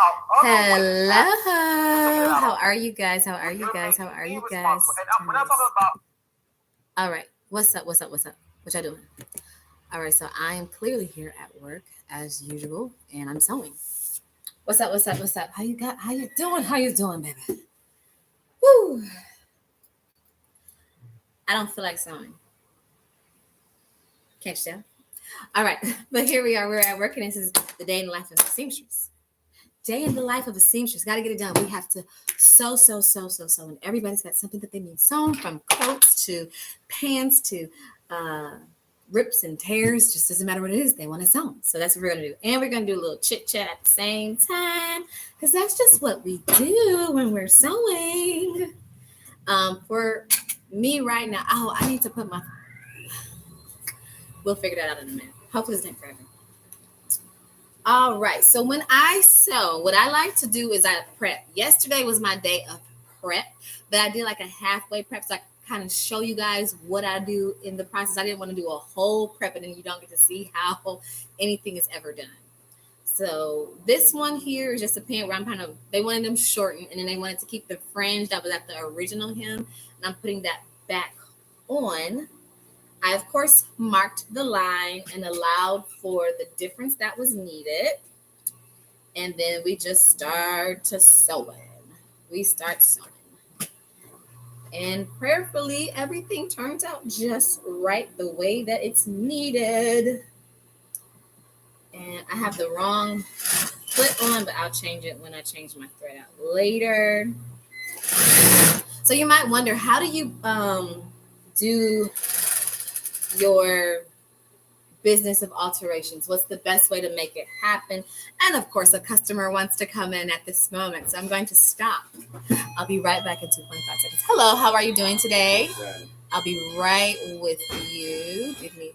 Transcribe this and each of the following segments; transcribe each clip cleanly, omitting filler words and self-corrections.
Hello. How are you guys? How are you guys? How are you guys? All right. What's up? What's up? What's up? What y'all doing? All right. So I am clearly here at work as usual, and I'm sewing. What's up? What's up? What's up? How you got? How you doing? How you doing, baby? Woo! I don't feel like sewing. Can't you tell? All right. But here we are. We're at work, and this is the day in the life of a seamstress. Day in the life of a seamstress. Got to get it done. We have to sew. And everybody's got something that they need sewn, from coats to pants to uh, rips and tears. Just doesn't matter what it is. They want it sewn. So that's what we're going to do. And we're going to do a little chit chat at the same time, because that's just what we do when we're sewing. For me right now, I need to put my... We'll figure that out in a minute. Hopefully it's not forever. All right. So when I sew, what I like to do is I prep. Yesterday was my day of prep, but I did like a halfway prep, so I kind of show you guys what I do in the process. I didn't want to do a whole prep and then you don't get to see how anything is ever done. So this one here is just a pant where they wanted them shortened, and then they wanted to keep the fringe that was at the original hem, and I'm putting that back on. I, of course, marked the line and allowed for the difference that was needed. And then we just start to sewing. We start sewing. And prayerfully, everything turns out just right the way that it's needed. And I have the wrong foot on, but I'll change it when I change my thread out later. So you might wonder, how do you do your business of alterations? What's the best way to make it happen? And of course, a customer wants to come in at this moment, so I'm going to stop. I'll be right back in 2.5 seconds. Hello, how are you doing today? I'll be right with you. Give me...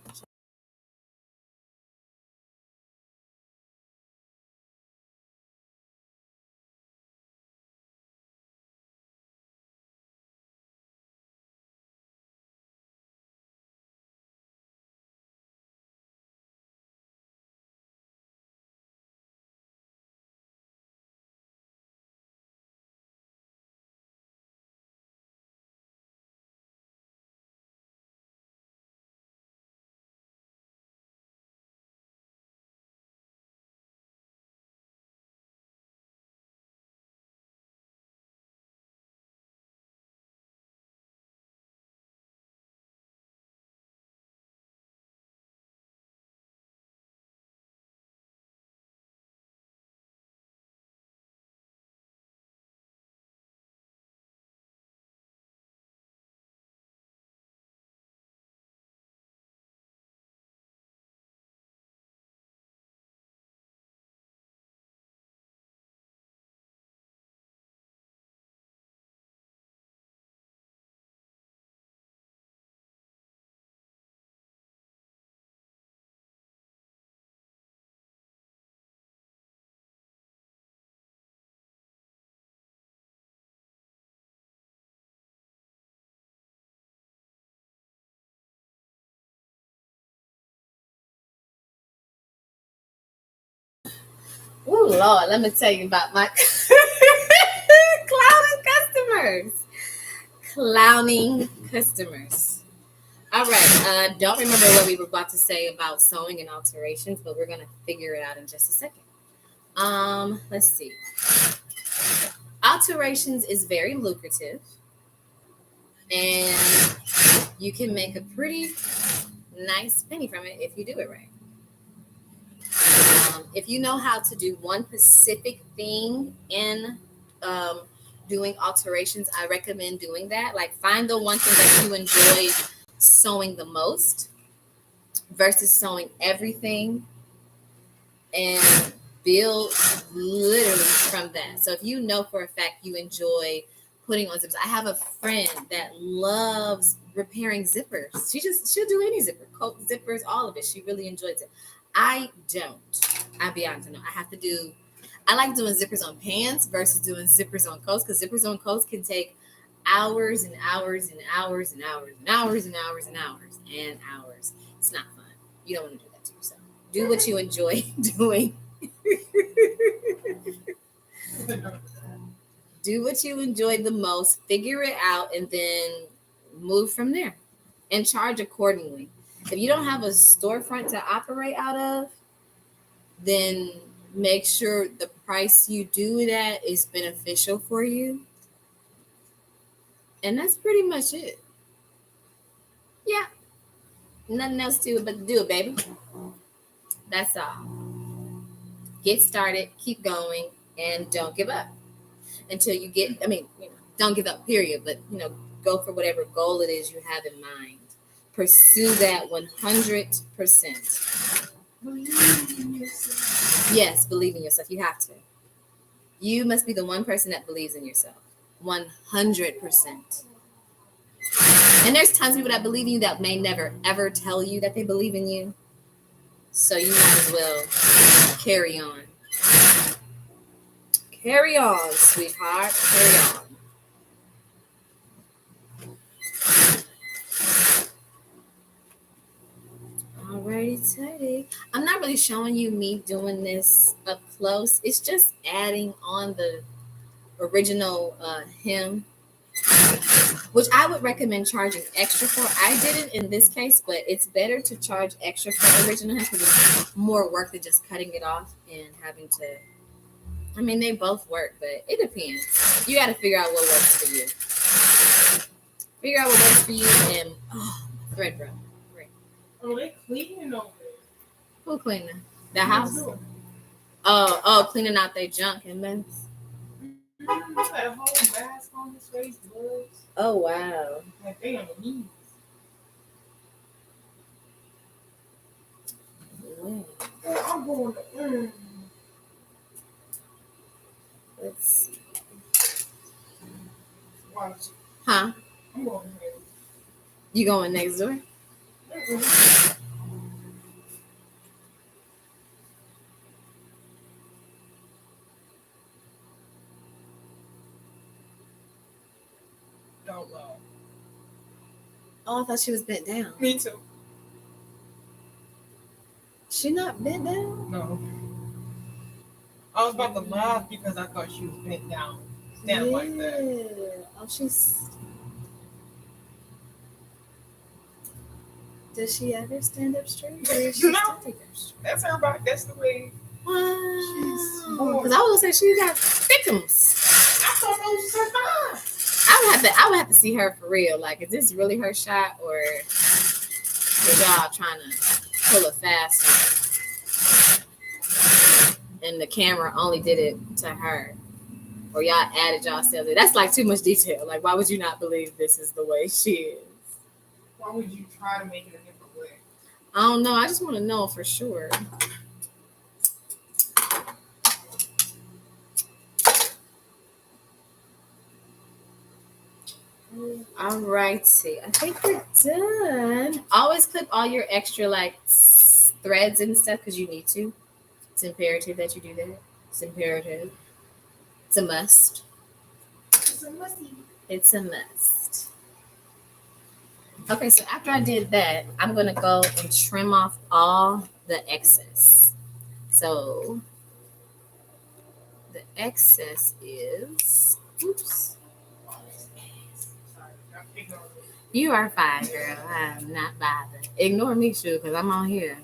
Oh, Lord, let me tell you about my clowning customers. Clowning customers. All right. Don't remember what we were about to say about sewing and alterations, but we're going to figure it out in just a second. Let's see. Alterations is very lucrative, and you can make a pretty nice penny from it if you do it right. If you know how to do one specific thing in doing alterations, I recommend doing that. Like, find the one thing that you enjoy sewing the most versus sewing everything, and build literally from that. So if you know for a fact you enjoy putting on zippers, I have a friend that loves repairing zippers. She'll do any zipper, coat zippers, all of it. She really enjoys it. I don't. I'll be honest. I like doing zippers on pants versus doing zippers on coats, because zippers on coats can take hours and hours and hours and hours and hours and hours and hours and hours. It's not fun. You don't want to do that to yourself. Do what you enjoy doing. Do what you enjoy the most, figure it out, and then move from there and charge accordingly. If you don't have a storefront to operate out of, then make sure the price you do it at is beneficial for you. And that's pretty much it. Yeah, nothing else to it but to do it, baby. That's all. Get started, keep going, and don't give up until you get, don't give up, period. But, go for whatever goal it is you have in mind. Pursue that 100%. Believe in yourself. Yes, believe in yourself. You have to. You must be the one person that believes in yourself. 100%. And there's tons of people that believe in you that may never, ever tell you that they believe in you. So you might as well carry on. Carry on, sweetheart. Carry on. Alrighty, Teddy. I'm not really showing you me doing this up close. It's just adding on the original hem, which I would recommend charging extra for. I didn't in this case, but it's better to charge extra for original hem because it's more work than just cutting it off and having to. They both work, but it depends. You got to figure out what works for you. Figure out what works for you, and thread, bro. Oh, they cleaning over there. Who cleaning? The house? Oh, cleaning out their junk and mess. That whole mask on his face, gloves. Oh, wow. Like they on the knees. Yeah, I'm going to. Let's see. Watch. Huh? I'm going ahead. You going next door? Don't lie. Oh, I thought she was bent down. Me too. She not bent down? No. I was about to laugh because I thought she was bent down. Stand like that. Oh, she's. Does she ever stand up straight? No. That's her body. That's the way. She's born. Because I was gonna say she got thickums. I thought that was her body. I would have to see her for real. Like, is this really her shot, or is y'all trying to pull a fast one? And the camera only did it to her, or y'all added yourselves. That's like too much detail. Like, why would you not believe this is the way she is? Why would you try to make it a different way? I don't know. I just want to know for sure. All righty. I think we're done. Always clip all your extra threads and stuff because you need to. It's imperative that you do that. It's imperative. It's a must. It's a musty. It's a must. Okay, so after I did that, I'm going to go and trim off all the excess. So the excess is, oops. You are fine, girl. I'm not bothered. Ignore me, too, because I'm on here.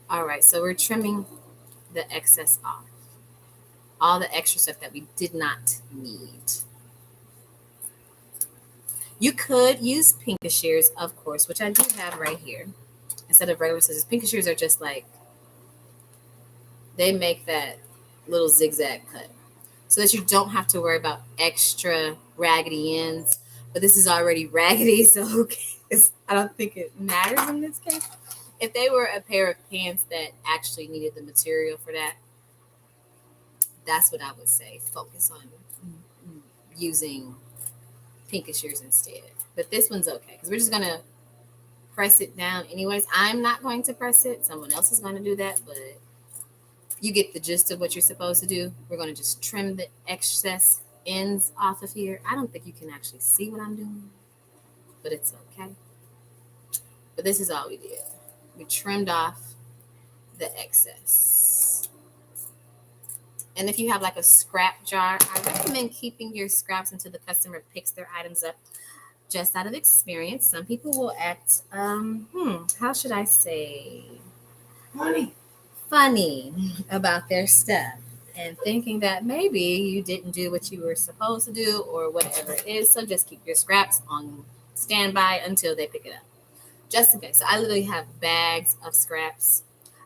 All right, so we're trimming the excess off. All the extra stuff that we did not need. You could use pinky shears, of course, which I do have right here. Instead of regular scissors, pinky shears are just like, they make that little zigzag cut so that you don't have to worry about extra raggedy ends. But this is already raggedy, so I don't think it matters in this case. If they were a pair of pants that actually needed the material for that, that's what I would say. Focus on using pinky shears instead. But this one's okay because we're just going to press it down anyways. I'm not going to press it. Someone else is going to do that, but you get the gist of what you're supposed to do. We're going to just trim the excess ends off of here. I don't think you can actually see what I'm doing, but it's okay. But this is all we did. We trimmed off the excess. And if you have like a scrap jar, I recommend keeping your scraps until the customer picks their items up. Just out of experience, some people will act, how should I say, Honey. funny about their stuff and thinking that maybe you didn't do what you were supposed to do or whatever it is. So just keep your scraps on standby until they pick it up, just in case. So I literally have bags of scraps.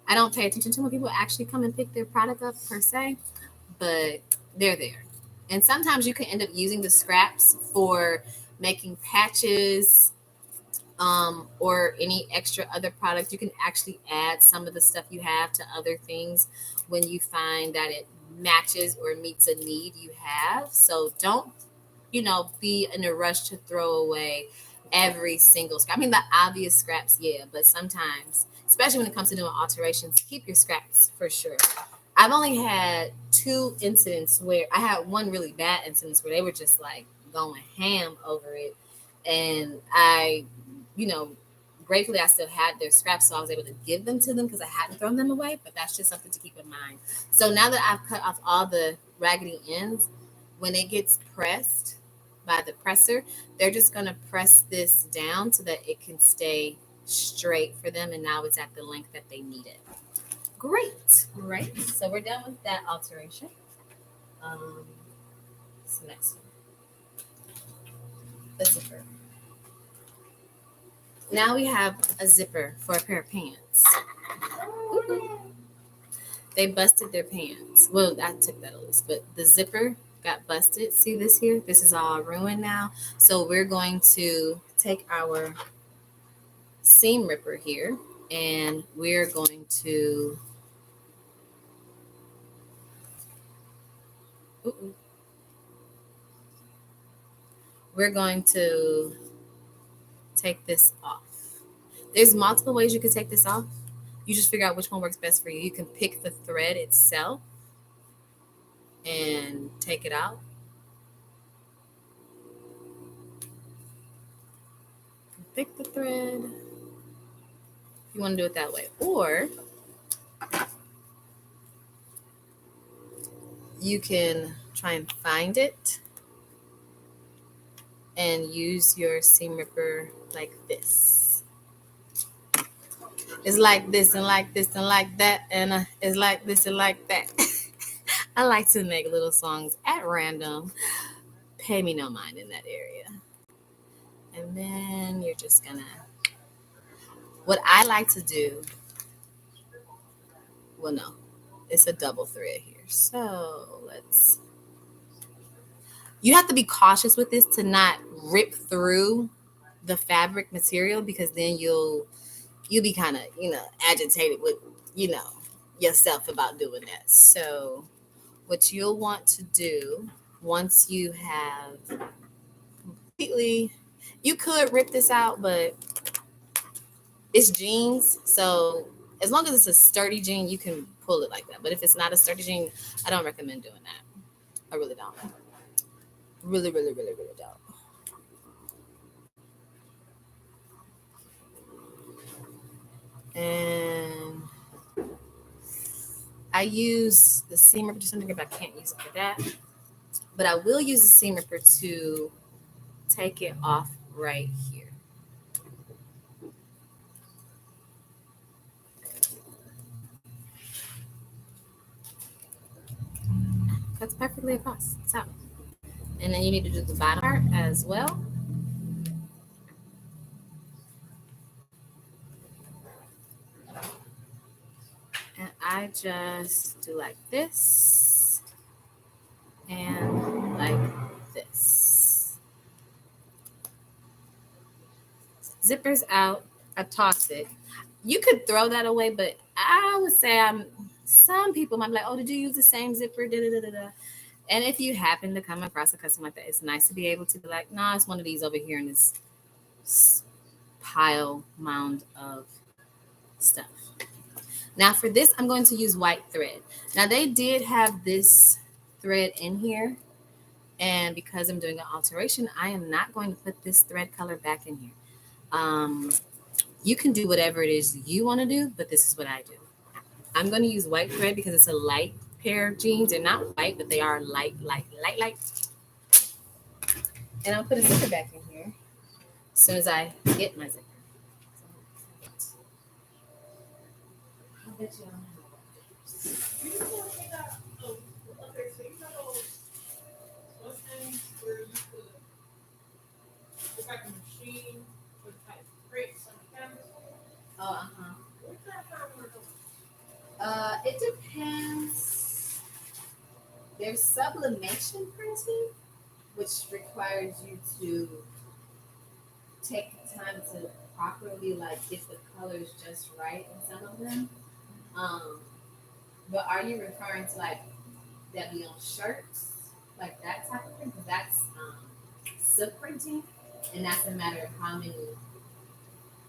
I don't pay attention to when people actually come and pick their product up per se, but they're there. And sometimes you can end up using the scraps for making patches, or any extra other products. You can actually add some of the stuff you have to other things when you find that it matches or meets a need you have. So don't, be in a rush to throw away every single scrap. I mean, the obvious scraps, yeah, but sometimes, especially when it comes to doing alterations, keep your scraps for sure. I've only had two incidents where I had one really bad incident where they were just like going ham over it. And you know, gratefully I still had their scraps, so I was able to give them to them because I hadn't thrown them away. But that's just something to keep in mind. So now that I've cut off all the raggedy ends, when it gets pressed by the presser, they're just going to press this down so that it can stay straight for them, and now it's at the length that they need it. Great. Right. So we're done with that alteration. Um, what's the next one? The zipper. Now we have a zipper for a pair of pants. They busted their pants. Well, I took that at least, but the zipper got busted. See this here? This is all ruined now. So we're going to take our seam ripper here and we're going to ooh, we're going to take this off. There's multiple ways you can take this off. You just figure out which one works best for you. You can pick the thread itself and take it out. Pick the thread. You want to do it that way. Or you can try and find it and use your seam ripper like this. It's like this and like this and like that, and it's like this and like that. I like to make little songs at random. Pay me no mind in that area. And then you're just gonna. What I like to do, well, no, it's a double thread here. So let's. You have to be cautious with this to not rip through the fabric material because then you'll be kind of agitated with you know yourself about doing that. So what you'll want to do once you have completely, you could rip this out, but it's jeans, so as long as it's a sturdy jean you can pull it like that. But if it's not a sturdy jean, I don't recommend doing that. I really don't. Really don't. And I use the seam ripper to something if I can't use it for that. But I will use the seam ripper to take it off right here. Cuts perfectly across. So, and then you need to do the bottom part as well. And I just do like this and like this. Zippers out. I toss it. You could throw that away, but I would say some people might be like, oh, did you use the same zipper? Da, da, da, da, da. And if you happen to come across a customer like that, it's nice to be able to be like, no, it's one of these over here in this pile mound of stuff. Now for this, I'm going to use white thread. Now they did have this thread in here, and because I'm doing an alteration, I am not going to put this thread color back in here. You can do whatever it is you want to do, but this is what I do. I'm going to use white thread because it's a light pair of jeans. They're not white, but they are light. And I'll put a zipper back in here as soon as I get my zipper. I bet you I don't have. You know they got okay, so you know those things where you could it's like a machine with like bricks on the canvas. Oh, uh-huh. Where can I find one of those? It depends. There's sublimation printing, which requires you to take the time to properly like get the colors just right in some of them. Um, but are you referring to like that be on shirts, like that type of thing? Because that's silk printing, and that's a matter of how many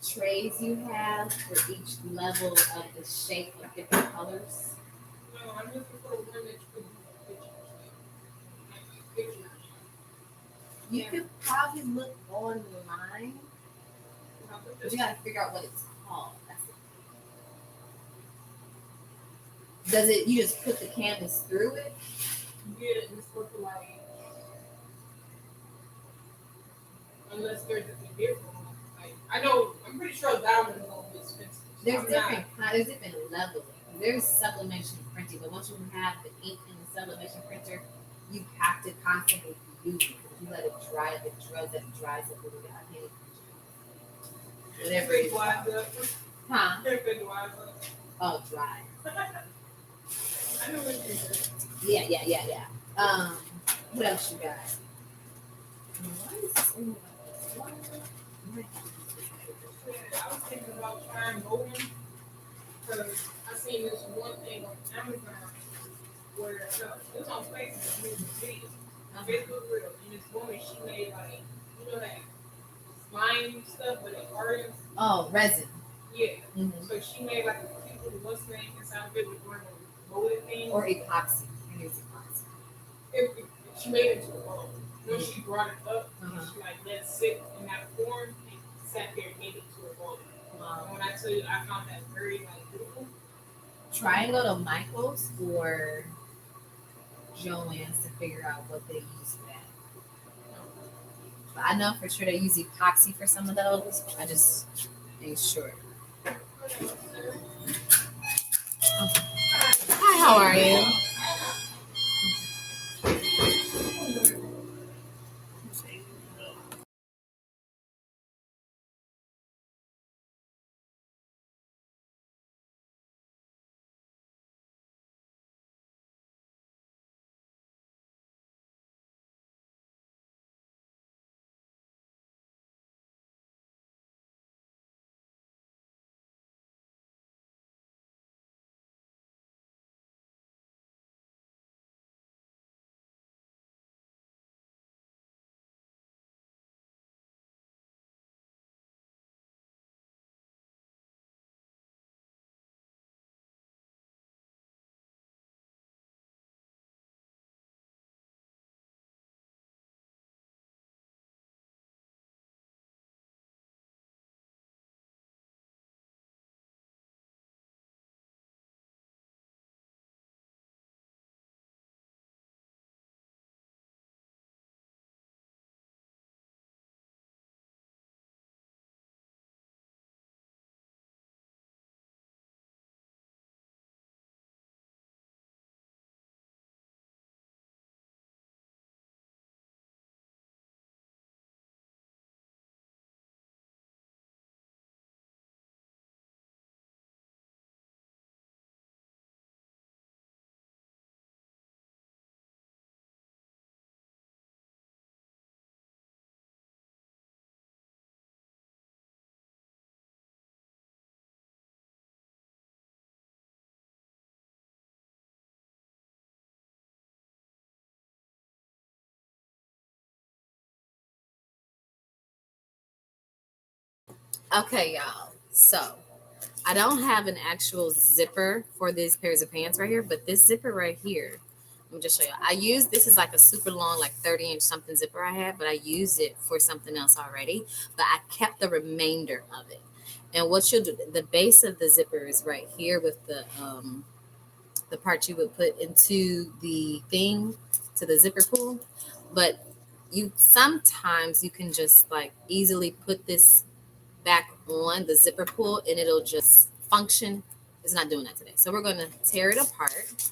trays you have for each level of the shape of different colors. No, I'm looking for one that you could do pictures. You could probably look online, but you gotta figure out what it's called. Does it? You just put the canvas through it? Yeah, it's supposed to like unless there's a different one. Like I know, I'm pretty sure diamond is gonna be expensive. So There's I'm different kinds. There's different levels. There's sublimation printing, but once you have the ink in the sublimation printer, you have to constantly use it. If you let it dry, if it dries up a little bit. I can't even whatever it is. Wise up. Huh? If it wise up. Oh, dry. I know what you said. Yeah. What else you got? Why is this in my- I was thinking about trying molding because I seen this one thing on Amazon where it was on Facebook, it was a video, Facebook reel, and this woman she made like you know that slime stuff with the artists. Oh, resin. Yeah. Mm-hmm. So she made like a cute little Mustang inside of it with one of the molded things. Or epoxy. I use epoxy. She made it to a mold. Then she brought it up and Uh-huh. she like let it sit in that form and sat there and made it to a mold. Wow. And when I tell you, I found that very like beautiful. Try and go to Michael's or Joann's to figure out what they use for that. But I know for sure they use epoxy for some of those. I just ain't sure. Hi, how are you? Okay, y'all. So I don't have an actual zipper for these pairs of pants right here, but this zipper right here, let me just show you. I use this is like a super long, like 30-inch something zipper I have, but I use it for something else already. But I kept the remainder of it. And what you'll do, the base of the zipper is right here with the the part you would put into the thing, to the zipper pull. But sometimes you can just like easily put this back on the zipper pull and it'll just function. It's not doing that today. So we're going to tear it apart,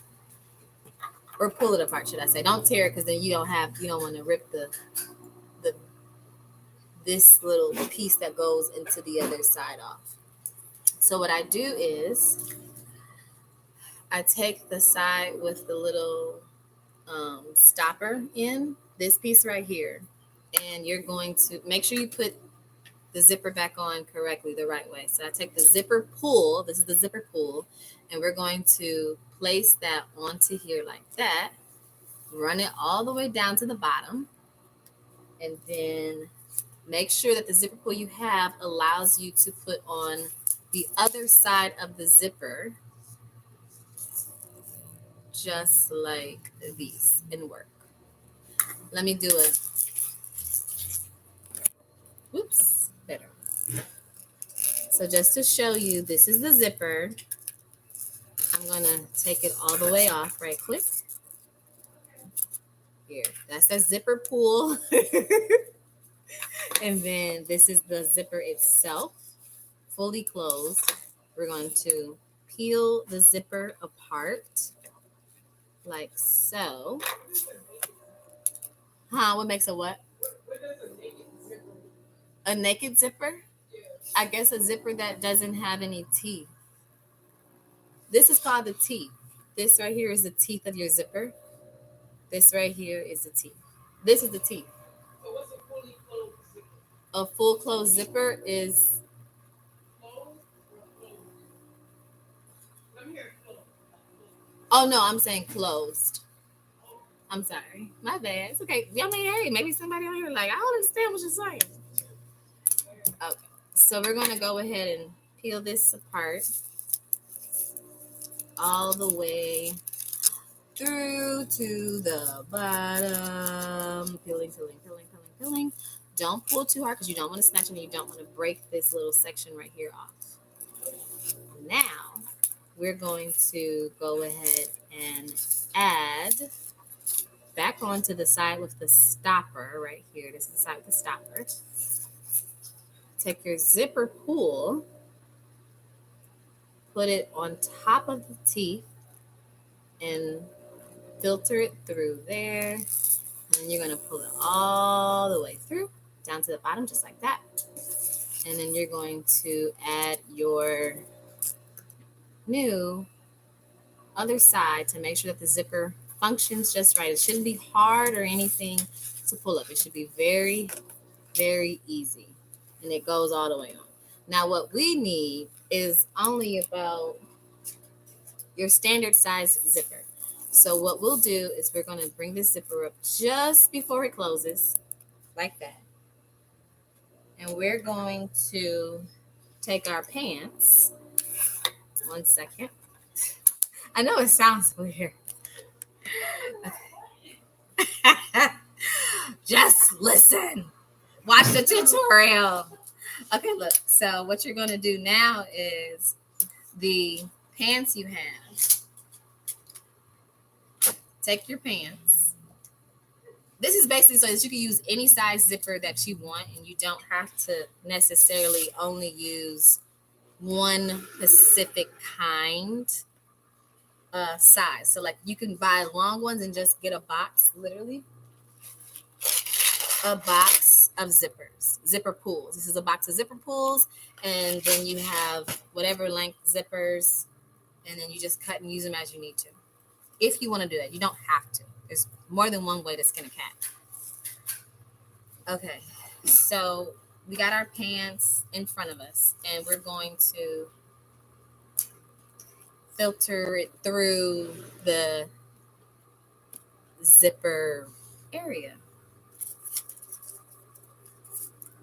or pull it apart, should I say. Don't tear it, because then you don't want to rip the this little piece that goes into the other side off. So what I do is I take the side with the little stopper in, this piece right here, and you're going to make sure you put the zipper back on correctly, the right way. So I take the zipper pull, this is the zipper pull, and we're going to place that onto here like that, run it all the way down to the bottom, and then make sure that the zipper pull you have allows you to put on the other side of the zipper, just like these, and work. Let me do a, whoops, better. So just to show you, this is the zipper. I'm gonna take it all the way off right quick. Here, that's the zipper pull. And then this is the zipper itself, fully closed. We're going to peel the zipper apart like so. What makes a what? What does a naked zipper? A naked zipper? Yeah. I guess a zipper that doesn't have any teeth. This is called the teeth. This right here is the teeth of your zipper. This right here is the teeth. This is the teeth. So what's a fully closed zipper? A full closed zipper is, Closed or closed? Let me hear closed. oh no, I'm saying closed. I'm sorry. My bad. It's okay. I mean, hey, maybe somebody on here like, I don't understand what you're saying. Okay. So we're going to go ahead and peel this apart all the way through to the bottom. Peeling, peeling, peeling, peeling, peeling. Don't pull too hard because you don't want to snatch it and you don't want to break this little section right here off. Now, we're going to go ahead and add back onto the side with the stopper right here. This is the side with the stopper. Take your zipper pull, put it on top of the teeth, and filter it through there. And then you're going to pull it all the way through, down to the bottom, just like that. And then you're going to add your new other side to make sure that the zipper functions just right. It shouldn't be hard or anything to pull up. It should be very, very easy. And it goes all the way on. Now what we need is only about your standard size zipper. So what we'll do is we're going to bring this zipper up just before it closes, like that. And we're going to take our pants. 1 second. I know it sounds weird. Just listen. Watch the tutorial. Okay, look. So what you're going to do now is the pants you have. Take your pants. This is basically so that you can use any size zipper that you want, and you don't have to necessarily only use one specific kind size. So like you can buy long ones and just get a box, literally a box of zippers, zipper pulls. This is a box of zipper pulls, and then you have whatever length zippers, and then you just cut and use them as you need to. If you want to do that, you don't have to. There's more than one way to skin a cat. Okay, so we got our pants in front of us, and we're going to filter it through the zipper area.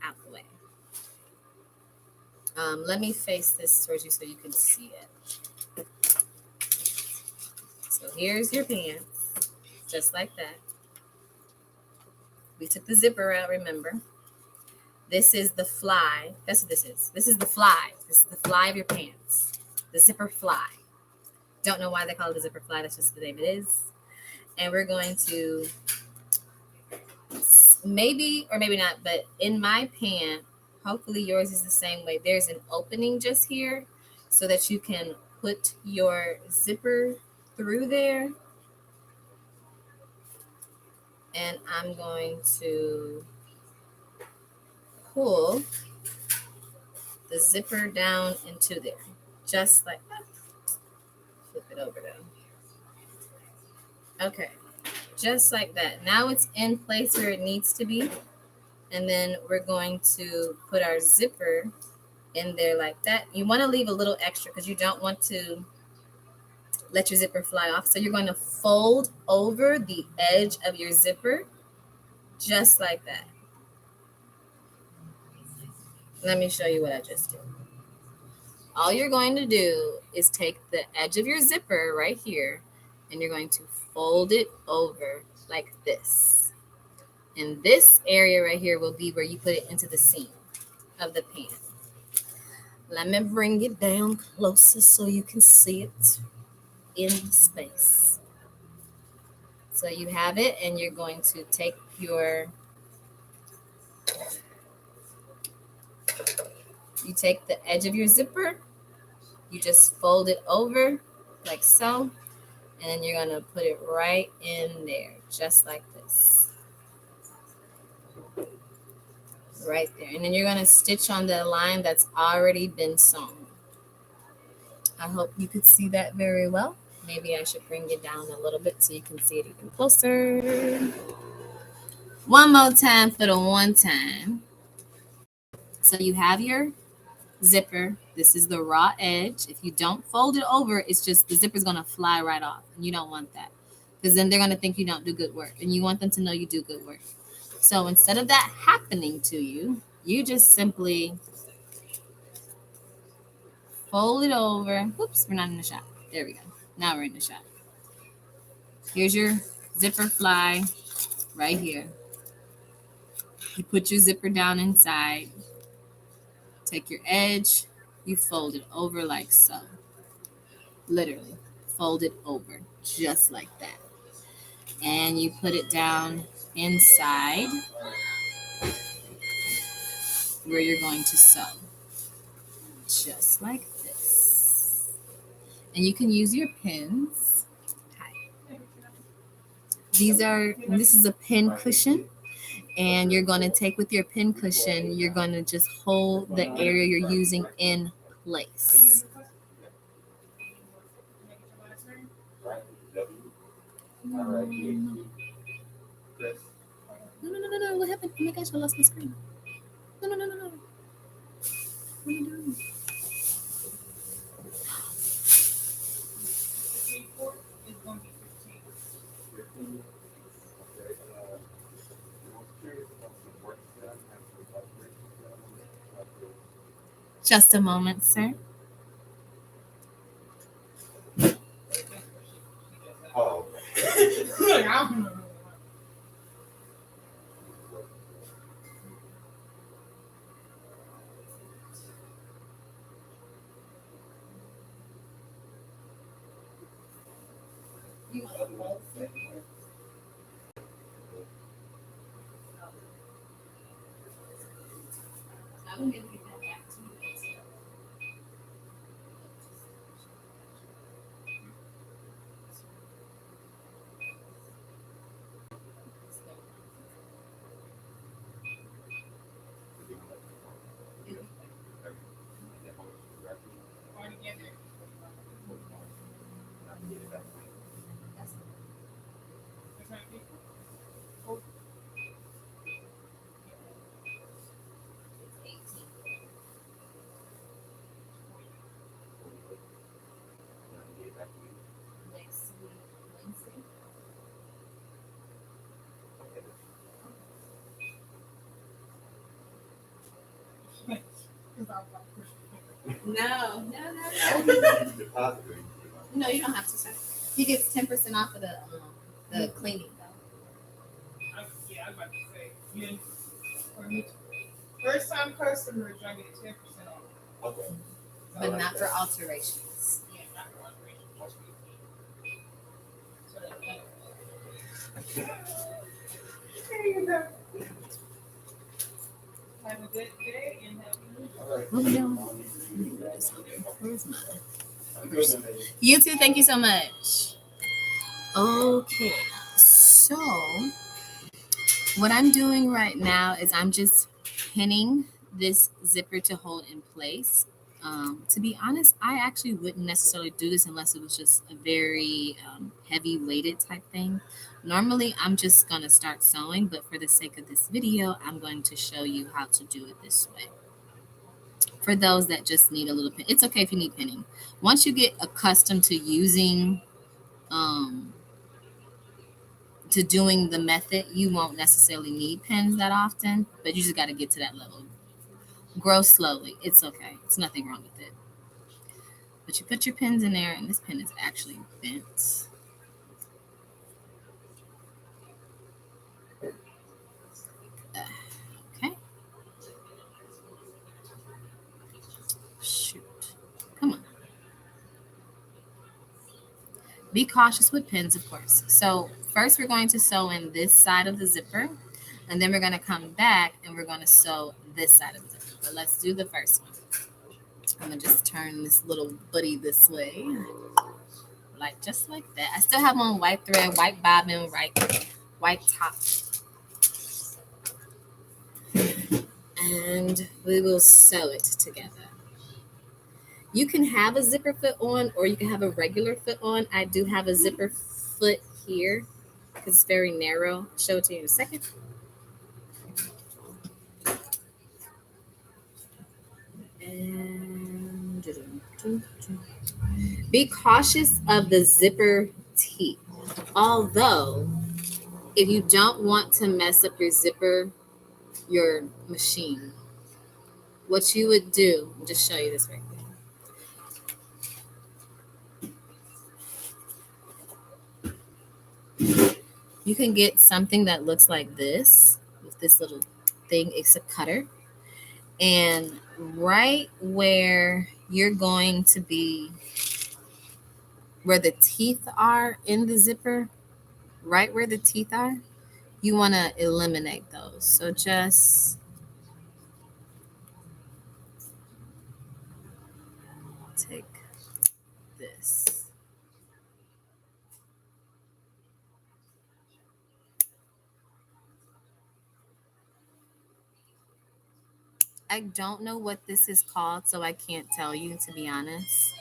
Out the way. Let me face this towards you so you can see it. So here's your pants, just like that. We took the zipper out, remember. This is the fly. That's what this is. This is the fly. This is the fly of your pants. The zipper fly. Don't know why they call it a zipper fly. That's just the name it is. And we're going to maybe or maybe not, but in my pan, hopefully yours is the same way. There's an opening just here so that you can put your zipper through there. And I'm going to pull the zipper down into there, just like that. Flip it over though. Okay, just like that. Now it's in place where it needs to be. And then we're going to put our zipper in there like that. You want to leave a little extra because you don't want to let your zipper fly off. So you're going to fold over the edge of your zipper just like that. Let me show you what I just did. All you're going to do is take the edge of your zipper right here and you're going to fold it over like this. And this area right here will be where you put it into the seam of the pan. Let me bring it down closer so you can see it in space. So you have it, and you're going to take you take the edge of your zipper, you just fold it over like so, and then you're going to put it right in there, just like this. Right there. And then you're going to stitch on the line that's already been sewn. I hope you could see that very well. Maybe I should bring it down a little bit so you can see it even closer. One more time for the one time. So you have your zipper. This is the raw edge. If you don't fold it over, it's just the zipper's going to fly right off. And you don't want that because then they're going to think you don't do good work. And you want them to know you do good work. So instead of that happening to you, you just simply fold it over. Whoops, we're not in the shot. There we go. Now we're in the shot. Here's your zipper fly right here. You put your zipper down inside. Take your edge. You fold it over like so. Literally, fold it over just like that. And you put it down inside where you're going to sew. Just like this. And you can use your pins. This is a pin cushion. And you're going to take with your pin cushion, you're going to just hold the area you're using in place. No, no. What happened? Oh my gosh, I lost my screen. No. What are you doing? Just a moment, sir. Oh. I'm going to get that back to you. No. No, you don't have to, sir. He gets 10% off of the cleaning, though. Yeah, I was about to say. Yeah. For me, first time customers, I get 10% off. Okay. But not for alterations. Yeah, not for alterations. Have a good day and happy New Year. What we doing? Where's mine? You too. Thank you so much. Okay. So, what I'm doing right now is I'm just pinning this zipper to hold in place. To be honest, I actually wouldn't necessarily do this unless it was just a very heavy weighted type thing. Normally, I'm just going to start sewing, but for the sake of this video, I'm going to show you how to do it this way. For those that just need a little pin, it's okay if you need pinning. Once you get accustomed to using, um, to doing the method, you won't necessarily need pins that often, but you just got to get to that level. Grow slowly. It's okay. It's nothing wrong with it. But you put your pins in there, and this pin is actually bent. Okay. Shoot. Come on. Be cautious with pins, of course. So first we're going to sew in this side of the zipper, and then we're going to come back and we're going to sew this side of the zipper. But let's do the first one. I'm going to just turn this little buddy this way. Like just like that. I still have on white thread, white bobbin, white top. And we will sew it together. You can have a zipper foot on or you can have a regular foot on. I do have a zipper foot here because it's very narrow. I'll show it to you in a second. And be cautious of the zipper teeth. Although, if you don't want to mess up your machine, what you would do, I'll just show you this right here. You can get something that looks like this with this little thing. It's a cutter. And right where you're going to be, where the teeth are in the zipper, right where the teeth are, you want to eliminate those. So just take this. I don't know what this is called, so I can't tell you, to be honest.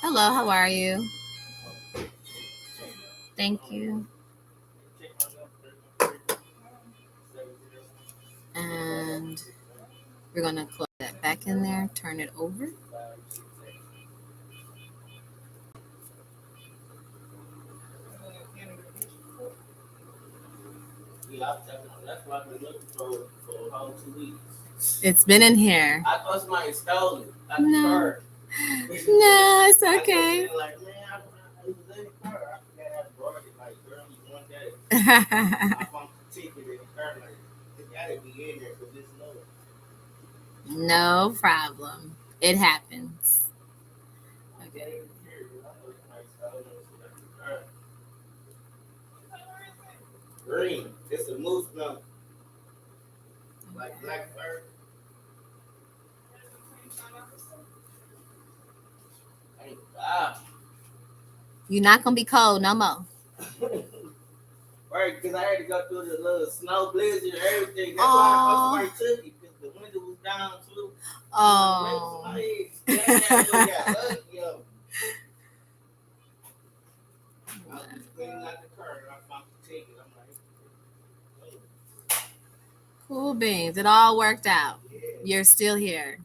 Hello, how are you? Thank you. And we're going to close that back in there, turn it over. That's what I've been looking for a whole 2 weeks. It's been in here. I thought somebody stole it. No. No, it's okay. Like, man, I was in the car. I forgot how to borrow it. Like, girl, one day. I found the ticket in the car. Like, it gotta be in there because it's low. No problem. It happens. Okay. Green. It's a moose milk. Like black fur. Thank God. You're not gonna be cold no more. Right, because I had to go through the little snow blizzard and everything. That's why I took it, because the window was down too. Oh. I was cleaning out the car and I found the ticket. I'm like, oh. Cool beans. It all worked out. Yeah. You're still here.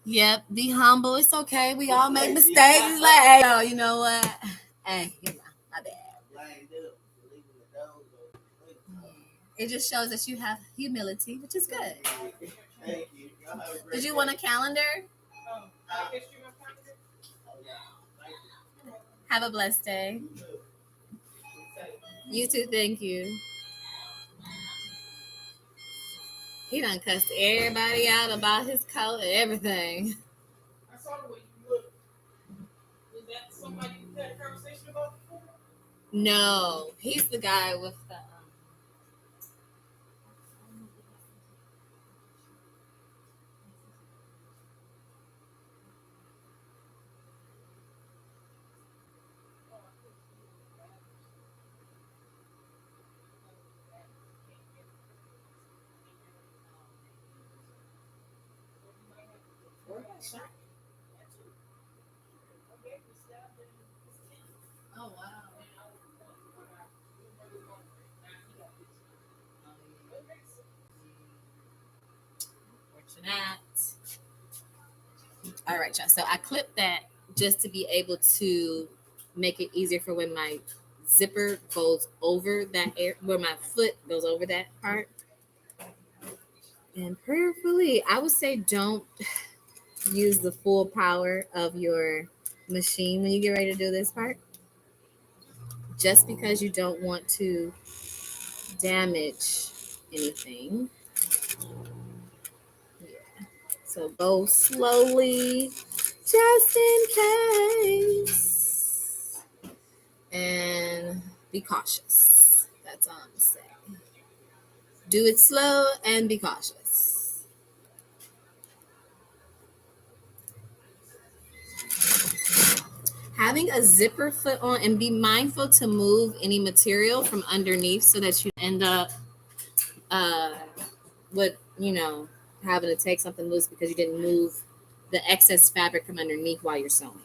Yep, be humble. It's okay. We all make mistakes. It's like, hey, yo, you know what? Hey, my bad. It just shows that you have humility, which is good. Thank you. Did you want a calendar? Have a blessed day. You too. Thank you. He done cussed everybody out about his coat and everything. I saw the way you look. Is that somebody you had a conversation about before? No, he's the guy with the. Oh wow. Fortunate. All right, y'all. So I clipped that just to be able to make it easier for when my zipper goes over that air, where my foot goes over that part. And prayerfully, I would say don't use the full power of your machine when you get ready to do this part, just because you don't want to damage anything. Yeah. So go slowly, just in case, and be cautious. That's all I'm saying. Do it slow and be cautious. Having a zipper foot on, and be mindful to move any material from underneath so that you end up uh, with, having to take something loose because you didn't move the excess fabric from underneath while you're sewing.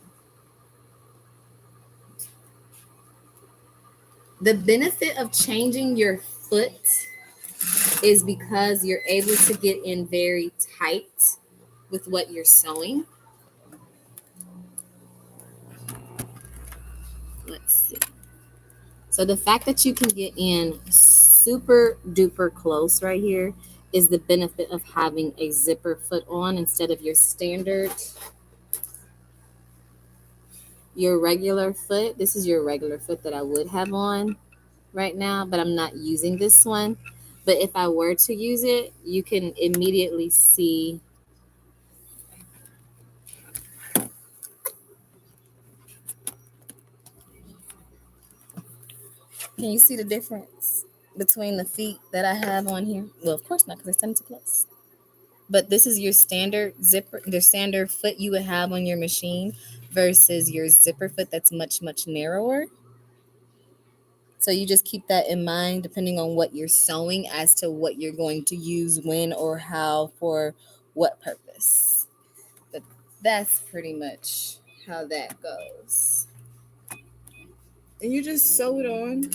The benefit of changing your foot is because you're able to get in very tight with what you're sewing. Let's see. So the fact that you can get in super duper close right here is the benefit of having a zipper foot on instead of your regular foot. This is your regular foot that I would have on right now, but I'm not using this one. But if I were to use it, you can immediately see. Can you see the difference between the feet that I have on here? Well, of course not, because they're too close. But this is your standard zipper, the standard foot you would have on your machine versus your zipper foot that's much, much narrower. So you just keep that in mind depending on what you're sewing as to what you're going to use when or how for what purpose. But that's pretty much how that goes. And you just sew it on.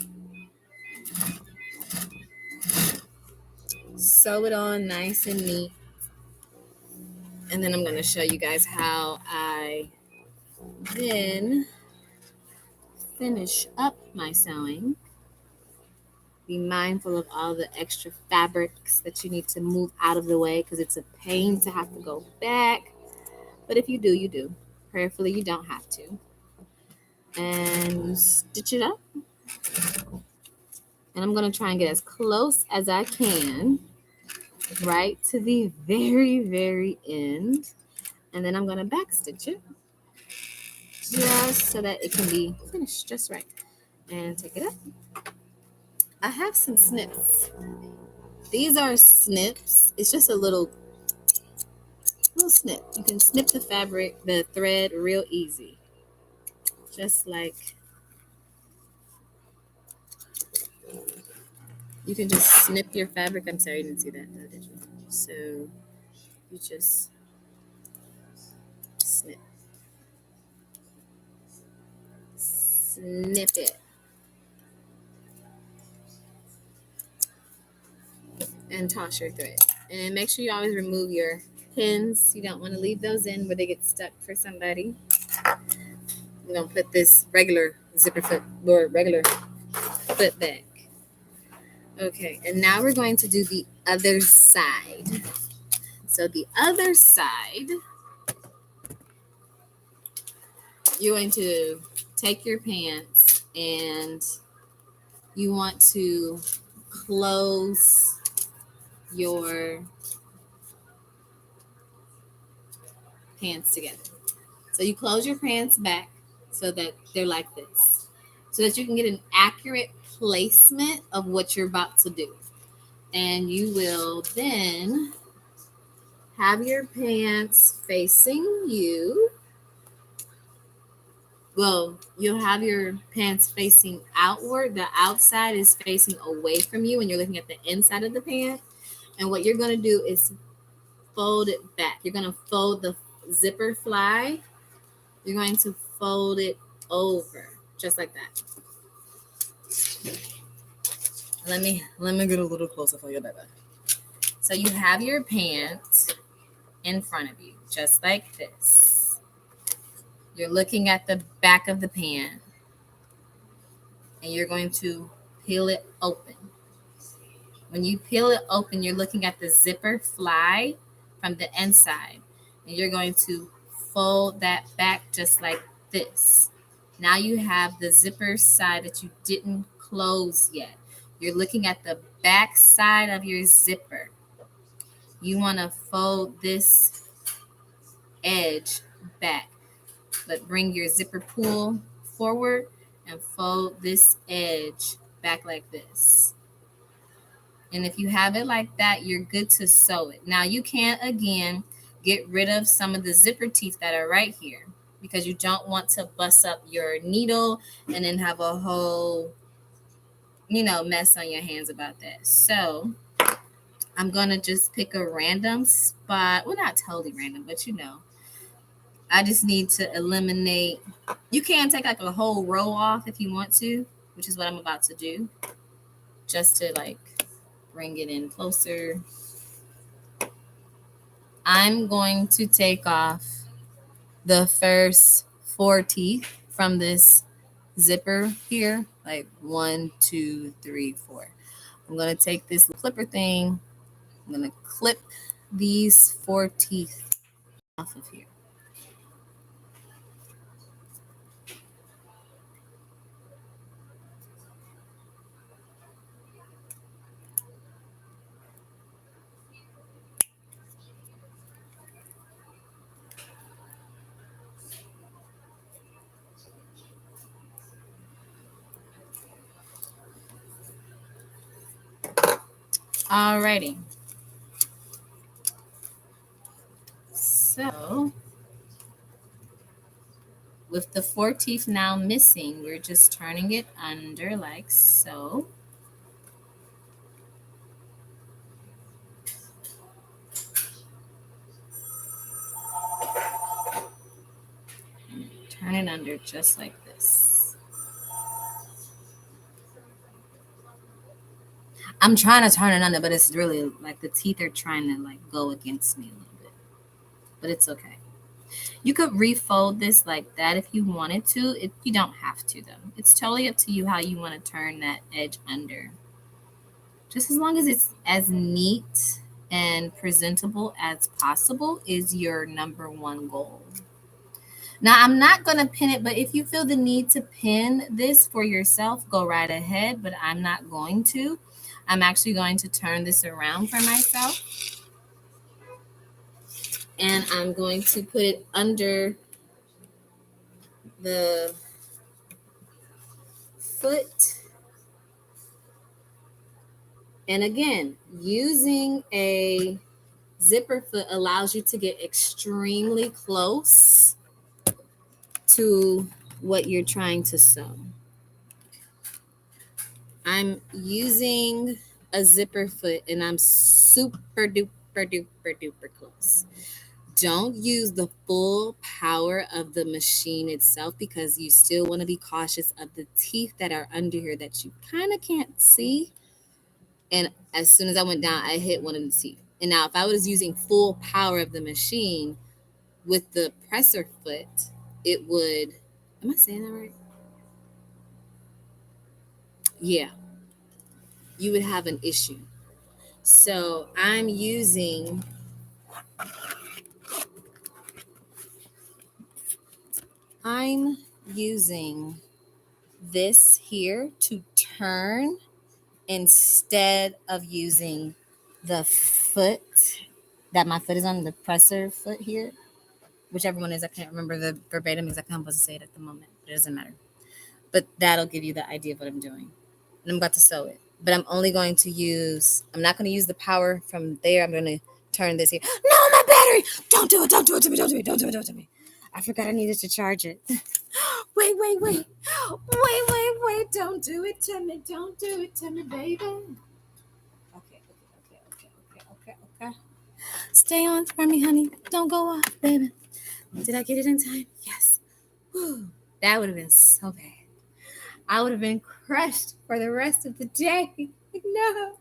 Sew it on nice and neat. And then I'm going to show you guys how I then finish up my sewing. Be mindful of all the extra fabrics that you need to move out of the way because it's a pain to have to go back. But if you do, you do. Prayerfully, you don't have to. And you stitch it up. And I'm going to try and get as close as I can right to the very, very end. And then I'm going to back stitch it just so that it can be finished just right. And take it up. I have some snips. These are snips. It's just a little snip. You can snip the fabric, the thread real easy. Just like you can just snip your fabric. I'm sorry, you didn't see that though, did you? So you just snip. Snip it. And toss your thread. And make sure you always remove your pins. You don't want to leave those in where they get stuck for somebody. We're going to put this regular zipper foot or regular foot back. Okay, and now we're going to do the other side. So the other side, you're going to take your pants and you want to close your pants together. So you close your pants back so that they're like this, so that you can get an accurate placement of what you're about to do. And you will then have your pants facing you. Well, you'll have your pants facing outward. The outside is facing away from you, and you're looking at the inside of the pant. And what you're going to do is fold it back. You're going to fold the zipper fly. You're going to fold it over just like that. Let me get a little closer for you, baby. So you have your pants in front of you, just like this. You're looking at the back of the pant, and you're going to peel it open. When you peel it open, you're looking at the zipper fly from the inside, and you're going to fold that back just like this. Now you have the zipper side that you didn't close yet. You're looking at the back side of your zipper. You want to fold this edge back, but bring your zipper pull forward and fold this edge back like this. And if you have it like that, you're good to sew it. Now you can again get rid of some of the zipper teeth that are right here, because you don't want to bust up your needle and then have a whole, mess on your hands about that. So I'm going to just pick a random spot. Well, not totally random, but I just need to eliminate. You can take like a whole row off if you want to, which is what I'm about to do, just to like bring it in closer. I'm going to take off the first 4 teeth from this zipper here, like 1, 2, 3, 4. I'm going to take this clipper thing. I'm going to clip these 4 teeth off of here. Alrighty. So with the 4 teeth now missing, we're just turning it under like so. Turn it under just like this. I'm trying to turn it under, but it's really like the teeth are trying to like go against me a little bit. But it's okay. You could refold this like that if you wanted to. You don't have to though. It's totally up to you how you want to turn that edge under. Just as long as it's as neat and presentable as possible is your number one goal. Now, I'm not going to pin it, but if you feel the need to pin this for yourself, go right ahead, but I'm not going to. I'm actually going to turn this around for myself. And I'm going to put it under the foot. And again, using a zipper foot allows you to get extremely close to what you're trying to sew. I'm using a zipper foot and I'm super duper duper duper close. Don't use the full power of the machine itself, because you still want to be cautious of the teeth that are under here that you kind of can't see. And as soon as I went down, I hit one of the teeth. And now if I was using full power of the machine with the presser foot, it would, am I saying that right? Yeah, you would have an issue. So I'm using this here to turn instead of using the foot that my foot is on, the presser foot here. whichever one is. I can't remember the verbatim because I can't supposed to say it at the moment. It doesn't matter. But that'll give you the idea of what I'm doing. And I'm about to sew it. But I'm only going to use, I'm not going to use the power from there. I'm going to turn this here. No, my battery! Don't do it. Don't do it to me. Don't do it. Don't do it. Don't do it to me. I forgot I needed to charge it. Wait. Don't do it to me. Don't do it to me, baby. Okay. Stay on for me, honey. Don't go off, baby. Did I get it in time? Yes. Whew. That would have been so bad. I would have been crushed for the rest of the day. No.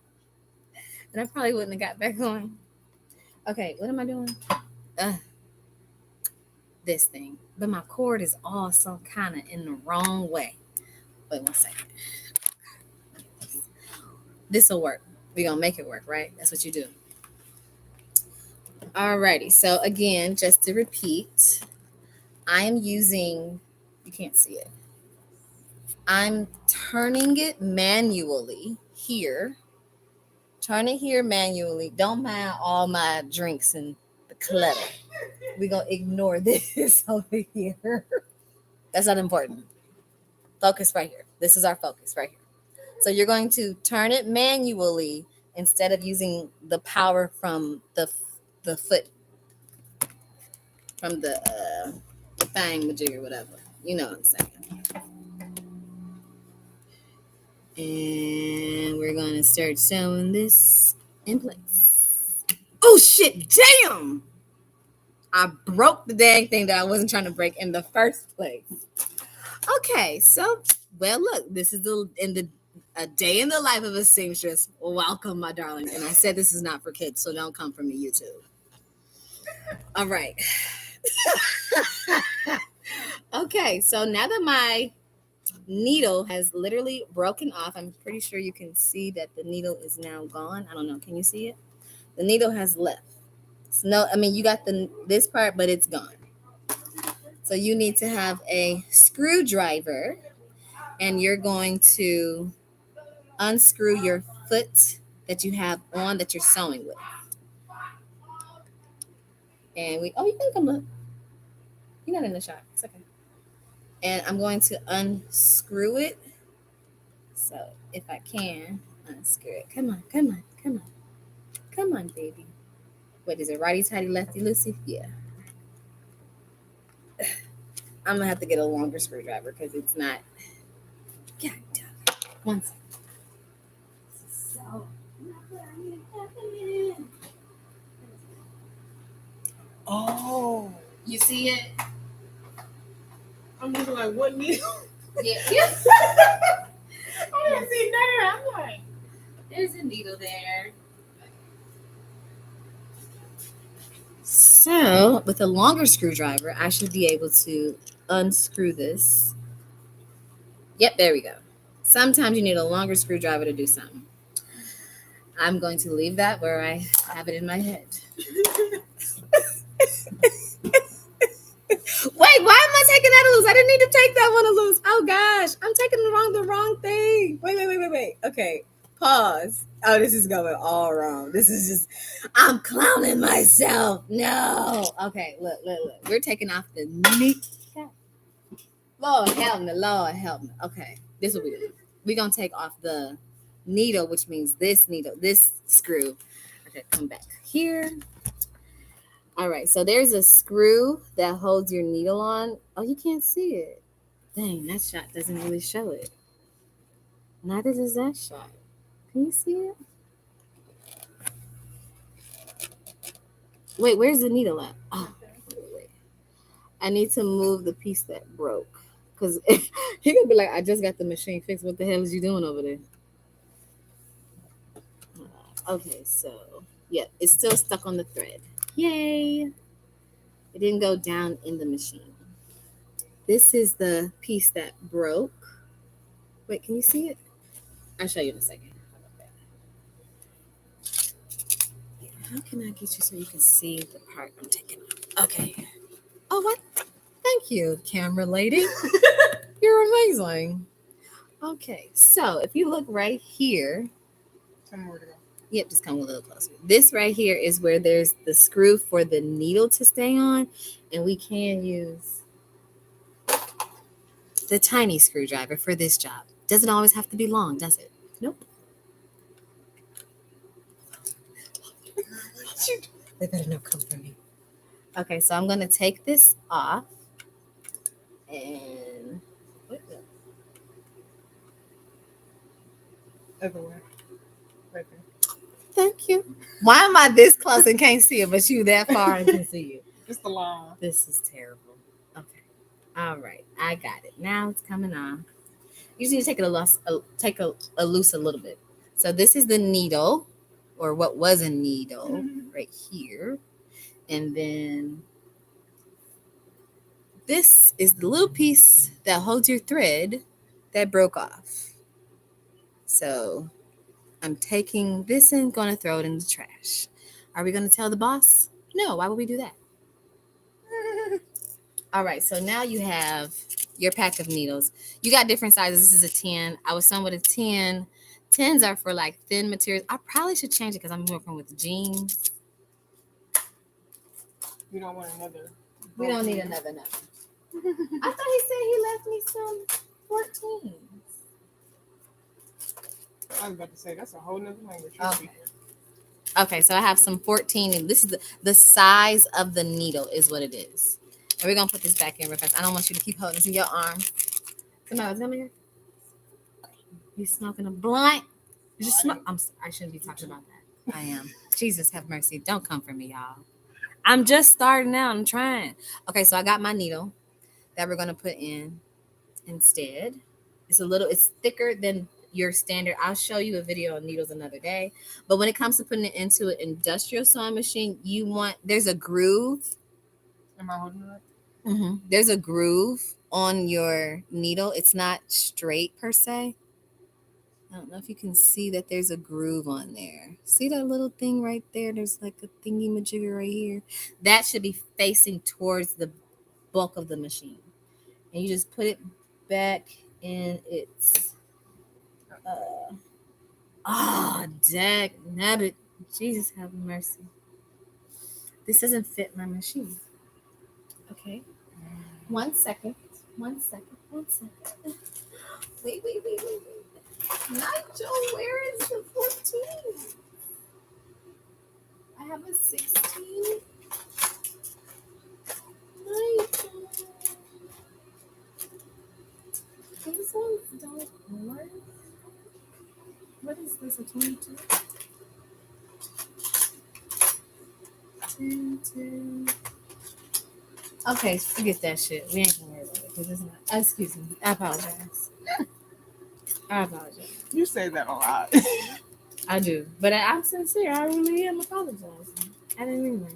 And I probably wouldn't have got back on. Okay, what am I doing? This thing. But my cord is all some kind of in the wrong way. Wait 1 second. This will work. We're going to make it work, right? That's what you do. Alrighty. So again, just to repeat, I am using, you can't see it. I'm turning it manually here. Turn it here manually. Don't mind all my drinks and the clutter. We're going to ignore this over here. That's not important. Focus right here. This is our focus right here. So you're going to turn it manually instead of using the power from the foot, from the thing, majig or whatever. You know what I'm saying. And we're going to start sewing this in place. Oh, shit. Damn. I broke the dang thing that I wasn't trying to break in the first place. Okay. So, well, look, this is a day in the life of a seamstress. Welcome, my darling. And I said this is not for kids, so don't come for me, YouTube. All right. Okay. So now that my needle has literally broken off. I'm pretty sure you can see that the needle is now gone. I don't know. Can you see it? The needle has left. So no, I mean, you got this part, but it's gone. So you need to have a screwdriver, and you're going to unscrew your foot that you have on that you're sewing with. And you can come look. You're not in the shot. It's okay. And I'm going to unscrew it. So if I can, unscrew it. Come on. Come on, baby. What is it? Righty tighty, lefty loosey? Yeah. I'm going to have to get a longer screwdriver because it's not. God damn. 1 second. So. Oh. You see it? I'm looking like, what needle? Yeah. I didn't see that. I'm like, there's a needle there. So, with a longer screwdriver, I should be able to unscrew this. Yep, there we go. Sometimes you need a longer screwdriver to do something. I'm going to leave that where I have it in my head. Wait, why am I taking that loose? I didn't need to take that one loose. Oh gosh, I'm taking the wrong thing. Wait. Okay, pause. Oh, this is going all wrong. This is just, I'm clowning myself. No. Okay, look. We're taking off the knee. Lord help me. Okay, this will be it. We're gonna take off the needle, which means this screw. Okay, come back here. All right, so there's a screw that holds your needle on. Oh, you can't see it. Dang, that shot doesn't really show it. Neither does that shot. Can you see it? Wait, where's the needle at? Oh, wait. I need to move the piece that broke. Because he gonna be like, I just got the machine fixed. What the hell is you doing over there? Okay, so, yeah, it's still stuck on the thread. Yay! It didn't go down in the machine. This is the piece that broke. Wait, can you see it? I'll show you in a second. How can I get you so you can see the part I'm taking off? Okay. Oh, what? Thank you, camera lady. You're amazing. Okay, so if you look right here. tell me where to go. Yep, just come a little closer. This right here is where there's the screw for the needle to stay on, and we can use the tiny screwdriver for this job. Doesn't always have to be long, does it? Nope. They better not come for me. Okay, so I'm gonna take this off and Everywhere. Right there. thank you. Why am I this close and can't see it, but you that far and can see it? Just the line. This is terrible. Okay. All right, I got it. Now it's coming on. You just need to take a loose a little bit. So this is the needle, or what was a needle, right here, and then this is the little piece that holds your thread that broke off. So I'm taking this and going to throw it in the trash. Are we going to tell the boss? No. Why would we do that? All right. So now you have your pack of needles. You got different sizes. This is a 10. I was sewing with a 10. 10s are for like thin materials. I probably should change it because I'm working with jeans. We don't want another. We don't need another number. I thought he said he left me some 14s. I was about to say that's a whole nother language. Okay. Okay, so I have some 14, and this is the size of the needle is what it is. And we're gonna put this back in real fast. I don't want you to keep holding this in your arm. Somebody, come here. You smoking a blunt? You just smoke. I shouldn't be talking about that. I am. Jesus have mercy. Don't come for me, y'all. I'm just starting out. I'm trying. Okay, so I got my needle that we're gonna put in instead. It's thicker than your standard. I'll show you a video on needles another day. But when it comes to putting it into an industrial sewing machine, there's a groove. Am I holding it? Mm-hmm. There's a groove on your needle. It's not straight per se. I don't know if you can see that there's a groove on there. See that little thing right there? There's like a thingy majigger right here. That should be facing towards the bulk of the machine. And you just put it back in its dag nabbit. Jesus have mercy. This doesn't fit my machine. Okay. 1 second. 1 second. 1 second. Wait. Nigel, where is the 14? I have a 16. Nigel. These ones don't work. What is this, a 22? 10. Okay, forget that shit. We ain't gonna worry about it because it's not. Excuse me. I apologize. You say that a lot. I do, but I'm sincere. I really am apologizing. I didn't mean that.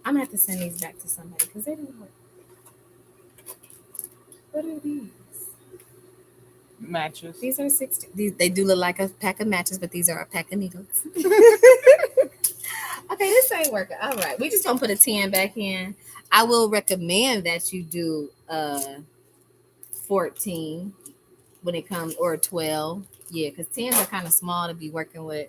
I'm gonna have to send these back to somebody because they didn't work. What are these? Matches. These are 16. They do look like a pack of matches, but these are a pack of needles. Okay, this ain't working. All right, we just gonna put a 10 back in. I will recommend that you do 14 when it comes, or a 12. Yeah, because 10s are kind of small to be working with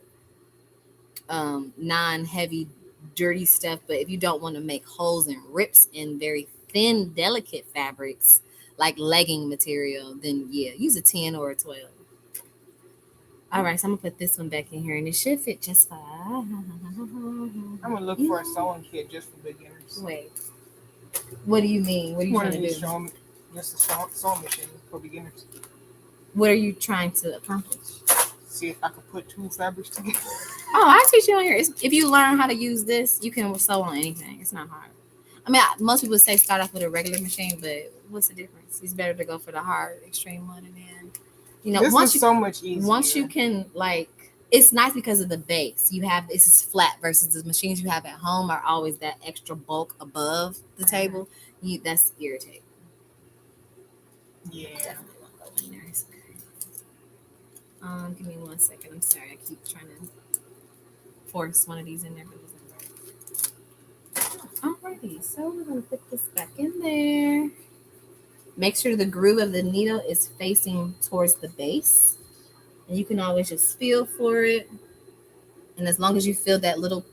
non-heavy, dirty stuff. But if you don't want to make holes and rips in very thin, delicate fabrics like legging material, then yeah, use a 10 or a 12. All right, so I'm gonna put this one back in here, and it should fit just fine. I'm gonna look for a sewing kit just for beginners. Wait, what do you mean? What are you One trying of to these do? just a sewing machine for beginners. What are you trying to accomplish? See if I could put two fabrics together. Oh, I teach you on here. If you learn how to use this, you can sew on anything. It's not hard. I mean, most people say start off with a regular machine, but what's the difference? It's better to go for the hard, extreme one, and then This is so much easier. Once you can, like, it's nice because of the base. This is flat versus the machines you have at home are always that extra bulk above the table. That's irritating. Yeah. Definitely won't go in there. It's okay. Give me 1 second. I'm sorry. I keep trying to force one of these in there, but it doesn't work. Alrighty, so we're gonna put this back in there. Make sure the groove of the needle is facing towards the base. And you can always just feel for it. And as long as you feel that little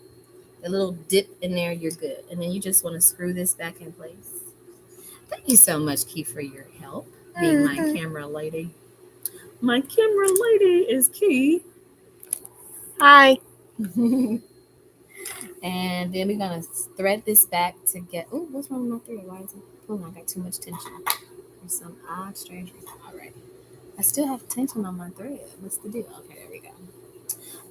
dip in there, you're good. And then you just want to screw this back in place. Thank you so much, Key, for your help being my camera lady. My camera lady is Key. Hi. And then we're gonna thread this back to get. Oh, what's wrong with my thread? Why is it pulling? I got too much tension for some odd, strange reason. All right, I still have tension on my thread. What's the deal? Okay, there we go.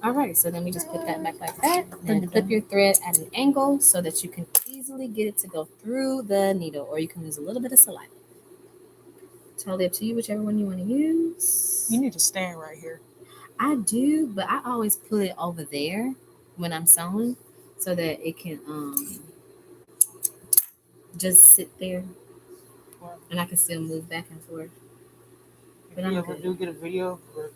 All right, so then we just put that back like that, and flip your thread at an angle so that you can easily get it to go through the needle, or you can use a little bit of saliva. Totally up to you, whichever one you want to use. You need to stand right here. I do, but I always put it over there when I'm sewing so that it can just sit there and I can still move back and forth. If you ever do get a video or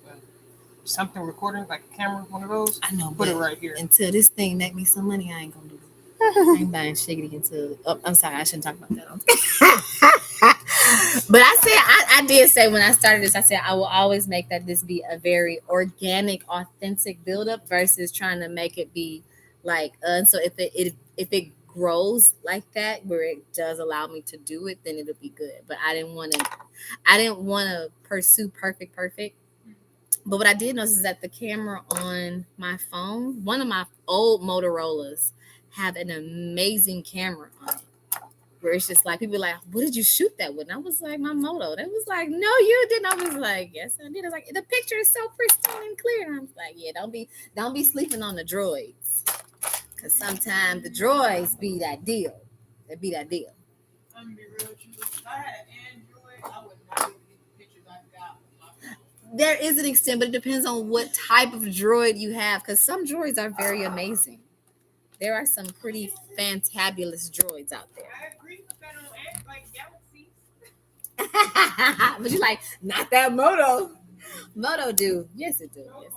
something recording, like a camera, one of those, I know, put it right here. Until this thing make me some money, I ain't gonna do it. I ain't buying shiggity until. Oh, I'm sorry, I shouldn't talk about that. But I did say when I started this, I said I will always make that this be a very organic, authentic buildup versus trying to make it be like. And so if it grows like that, where it does allow me to do it, then it'll be good. But I didn't want to pursue perfect. But what I did notice is that the camera on my phone, one of my old Motorola's, have an amazing camera on it. Where it's just like people are like, what did you shoot that with? And I was like, my moto. They was like, no, you didn't. I was like, yes, I did. I was like, the picture is so pristine and clear. And I was like, yeah, don't be sleeping on the droids. Cause sometimes the droids be that deal. They be that deal. I'm gonna be real with you. If I had Android, I would not even get the pictures I got with my phone. There is an extent, but it depends on what type of droid you have. Because some droids are very amazing. There are some pretty fantabulous droids out there. I agree with that on like Galaxies. But you like, not that Moto. Moto do. Yes, it do. Yes, it do.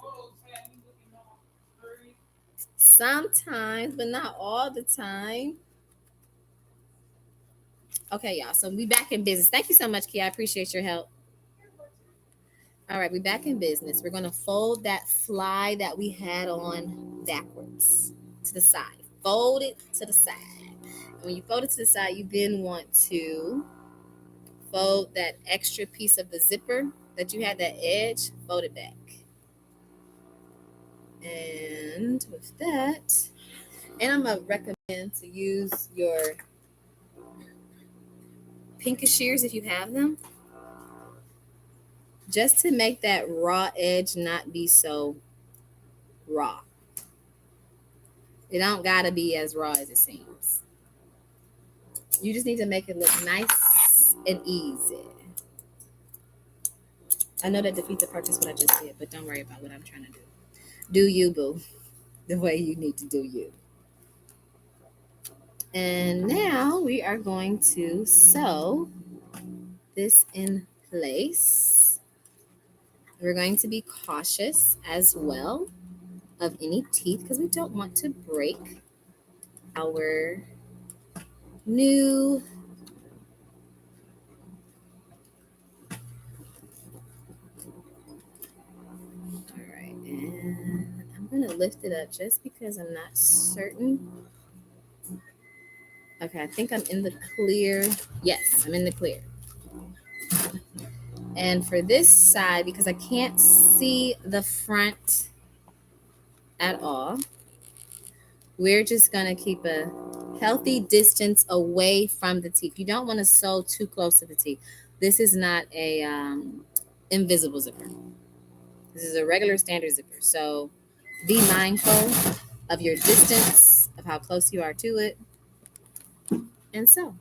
Sometimes, but not all the time. Okay, y'all. So we back in business. Thank you so much, Kia. I appreciate your help. All right, we back in business. We're gonna fold that fly that we had on backwards to the side. Fold it to the side. And when you fold it to the side, you then want to fold that extra piece of the zipper that you had, that edge, fold it back. And with that, and I'm gonna recommend to use your pinkish shears if you have them, just to make that raw edge not be so raw. It don't gotta be as raw as it seems. You just need to make it look nice and easy. I know that defeats the purpose what I just did, but don't worry about what I'm trying to do. Do you, boo, the way you need to do you. And now we are going to sew this in place. We're going to be cautious as well of any teeth because we don't want to break our new and I'm going to lift it up just because I'm not certain. Okay, I think I'm in the clear. Yes, I'm in the clear. And for this side, because I can't see the front at all, we're just going to keep a healthy distance away from the teeth. You don't want to sew too close to the teeth. This is not a invisible zipper. This is a regular standard zipper. So be mindful of your distance, of how close you are to it, and sew.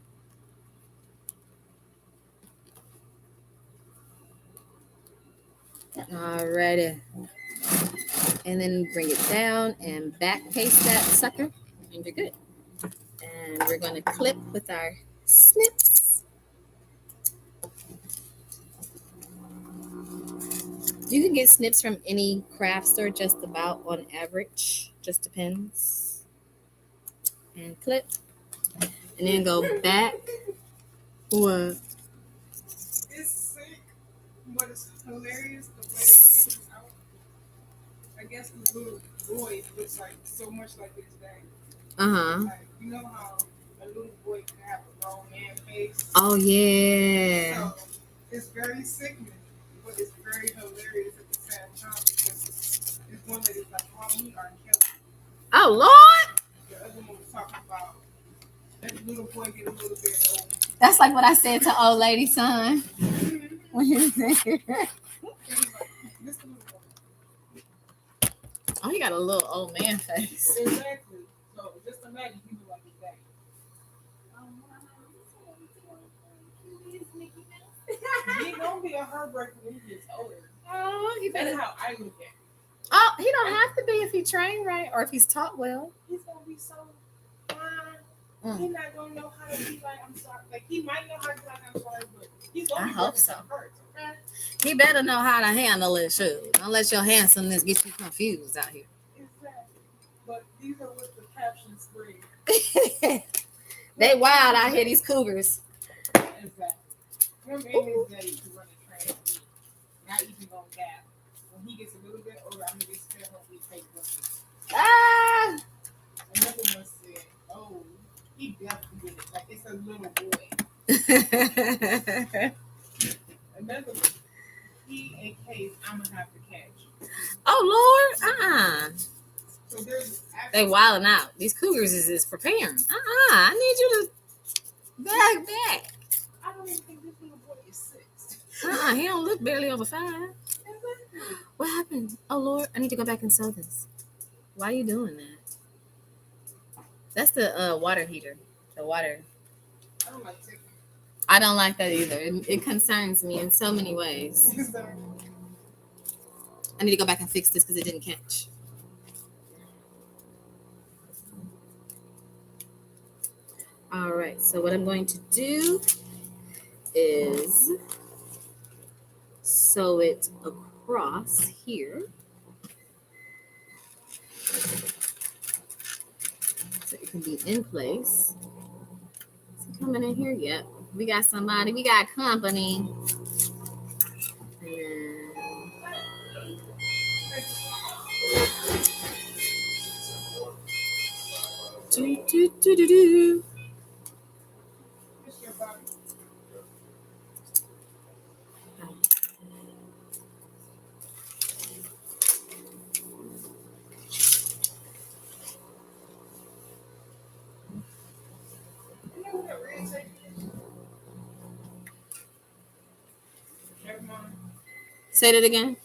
Alrighty. And then bring it down and back paste that sucker, and you're good. And we're going to clip with our snips. You can get snips from any craft store just about on average. Just depends. And clip. And then go back. What? It's sick. What is hilarious, the way they make it out. I guess the boy looks like so much like his dad. Uh-huh. Like, you know how a little boy can have a grown man face? Oh yeah. So it's very sickening, but it's very hilarious at the same time because it's one that is like, oh, we are killing. Oh Lord. The other one was talking about that little boy get a little bit old. That's like what I said to old lady son when he was in here. This little boy. Oh, he got a little old man face. Exactly. So just imagine he look like his dad. He gonna be a heartbreaker when he gets older. Oh, he That's better. how I look at it. Oh, he don't have to be if he trained right or if he's taught well. He's gonna be so fine. He's not gonna know how to be like I'm sorry. Like he might know how to be like I'm sorry, but he's gonna be hope so. Hurts, okay? He better know how to handle it, shoot. Don't let your handsomeness get you confused out here. Exactly. But these are what the captions read. They wild out here, these cougars. Exactly. Him and his daddy to run a train. Not even gonna gap. When he gets a little bit older, I'm gonna get scared when we take them. Ah! Another one said, "Oh, he definitely did it. Like it's a little boy." Another one, he a case I'm gonna have to catch. Oh Lord, So there's they wilding out. These cougars is preparing. I need you to back. I don't even think this little boy is 6. He don't look barely over 5. Exactly. What happened? Oh Lord, I need to go back and sew this. Why are you doing that? That's the water heater. The water. I don't like taking. I don't like that either. It concerns me in so many ways. I need to go back and fix this because it didn't catch. All right, so what I'm going to do is sew it across here. So it can be in place. Is he coming in here? Yep. We got somebody. We got company. Do. Say that again.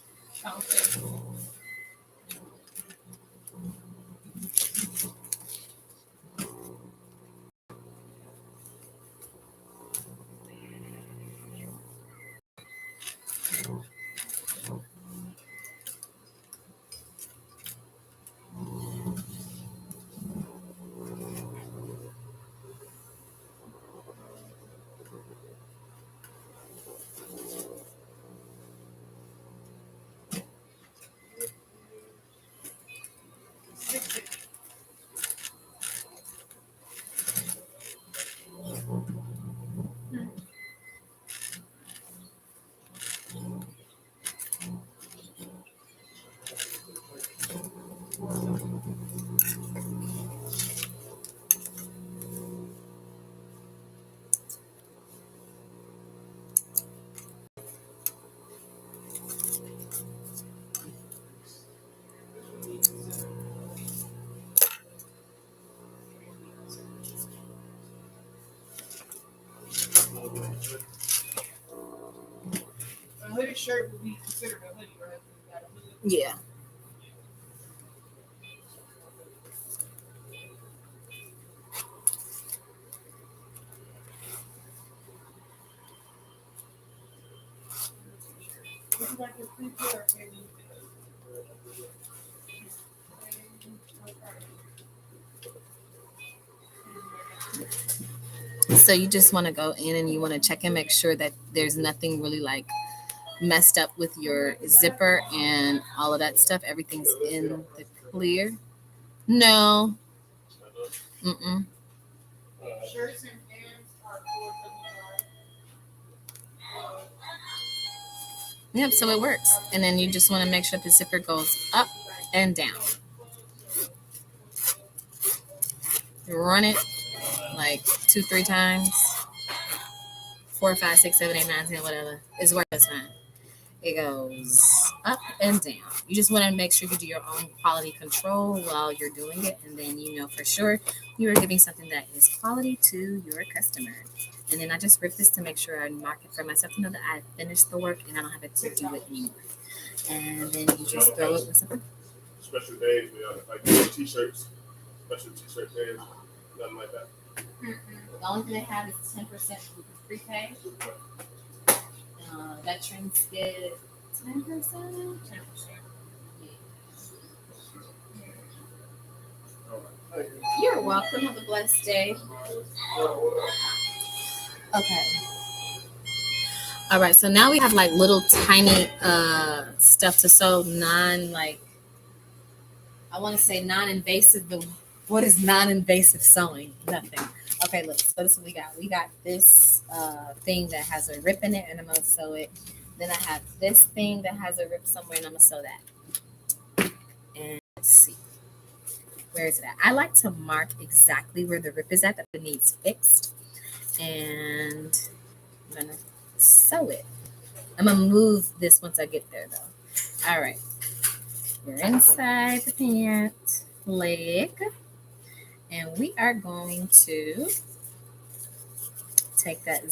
A hooded shirt would be considered a hoodie, right? Yeah. Would you like your free pair of maybe? So you just want to go in and you want to check and make sure that there's nothing really like messed up with your zipper and all of that stuff. Everything's in the clear. No. Mm-mm. Shirts and pants are $4.75. Yep, so it works. And then you just want to make sure the zipper goes up and down. run it like 2, 3 times, 4, 5, 6, 7, 8, 9, 10, whatever. It's worth the time. It goes up and down. You just want to make sure you do your own quality control while you're doing it, and then you know for sure you are giving something that is quality to your customer. And then I just rip this to make sure I mark it for myself to know that I finished the work and I don't have to do it anymore. And then you just throw it with something. Special days, like t-shirts, special t-shirt days, nothing like that. The only thing they have is 10% prepay. Veterans get 10%. 10%. You're welcome. Have a blessed day. Okay. All right. So now we have like little tiny stuff to sew, I want to say non-invasive, but what is non-invasive sewing? Nothing. Okay, look. So this is what we got. We got this thing that has a rip in it, and I'm gonna sew it. Then I have this thing that has a rip somewhere, and I'm gonna sew that. And let's see. Where is it at? I like to mark exactly where the rip is at that it needs fixed. And I'm gonna sew it. I'm gonna move this once I get there though. All right. We're inside the pant leg. And we are going to take that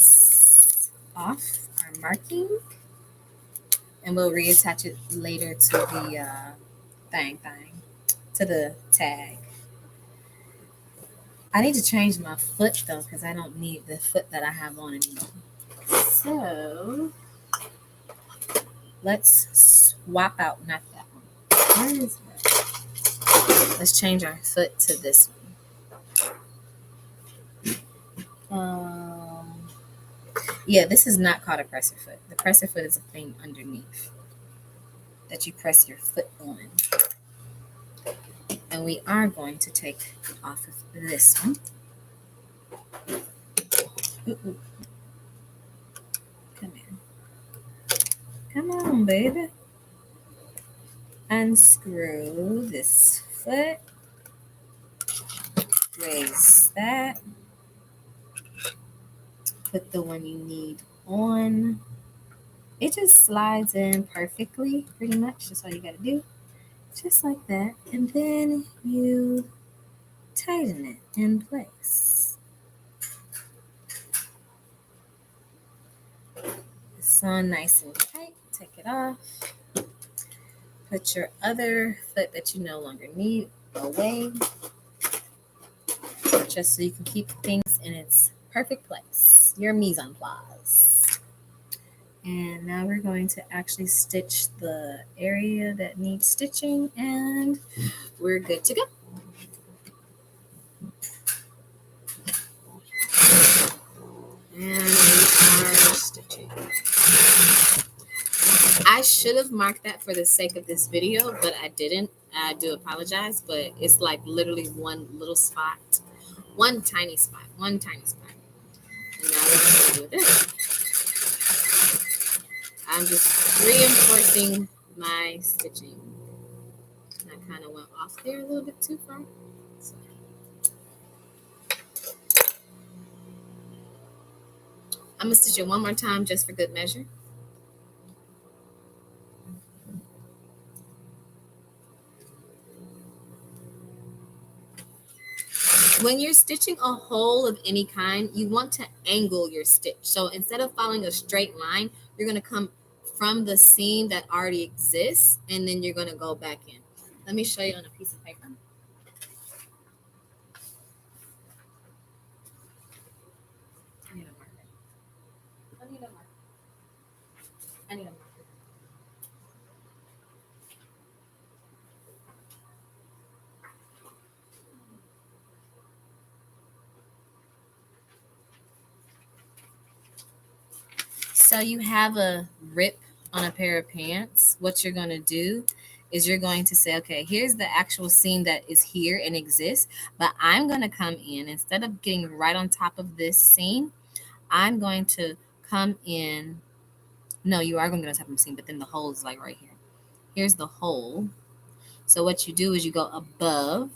off our marking. And we'll reattach it later to the to the tag. I need to change my foot though because I don't need the foot that I have on anymore. So let's swap out, not that one. Where is it? Let's change our foot to this one. Yeah, this is not called a presser foot. The presser foot is a thing underneath that you press your foot on. And we are going to take off of this one. Ooh. Come here. Come on, baby. Unscrew this foot. Raise that. Put the one you need on. It just slides in perfectly, pretty much. That's all you gotta do. Just like that. And then you tighten it in place. It's on nice and tight. Take it off. Put your other foot that you no longer need away. Just so you can keep things in its perfect place. Your mise en place. And now we're going to actually stitch the area that needs stitching, and we're good to go. And we are stitching. I should have marked that for the sake of this video, but I didn't. I do apologize, but it's like literally one little spot. One tiny spot. And now we're going to do this. I'm just reinforcing my stitching. And I kind of went off there a little bit too far. So. I'm going to stitch it one more time just for good measure. When you're stitching a hole of any kind, you want to angle your stitch. So instead of following a straight line, you're going to come from the seam that already exists, and then you're going to go back in. Let me show you on a piece of paper. I need a marker. So you have a rip on a pair of pants. What you're going to do is you're going to say, okay, here's the actual seam that is here and exists, but I'm going to come in, instead of getting right on top of this seam, I'm going to come in. No, you are going to get on top of the seam, but then the hole is like right here. Here's the hole. So what you do is you go above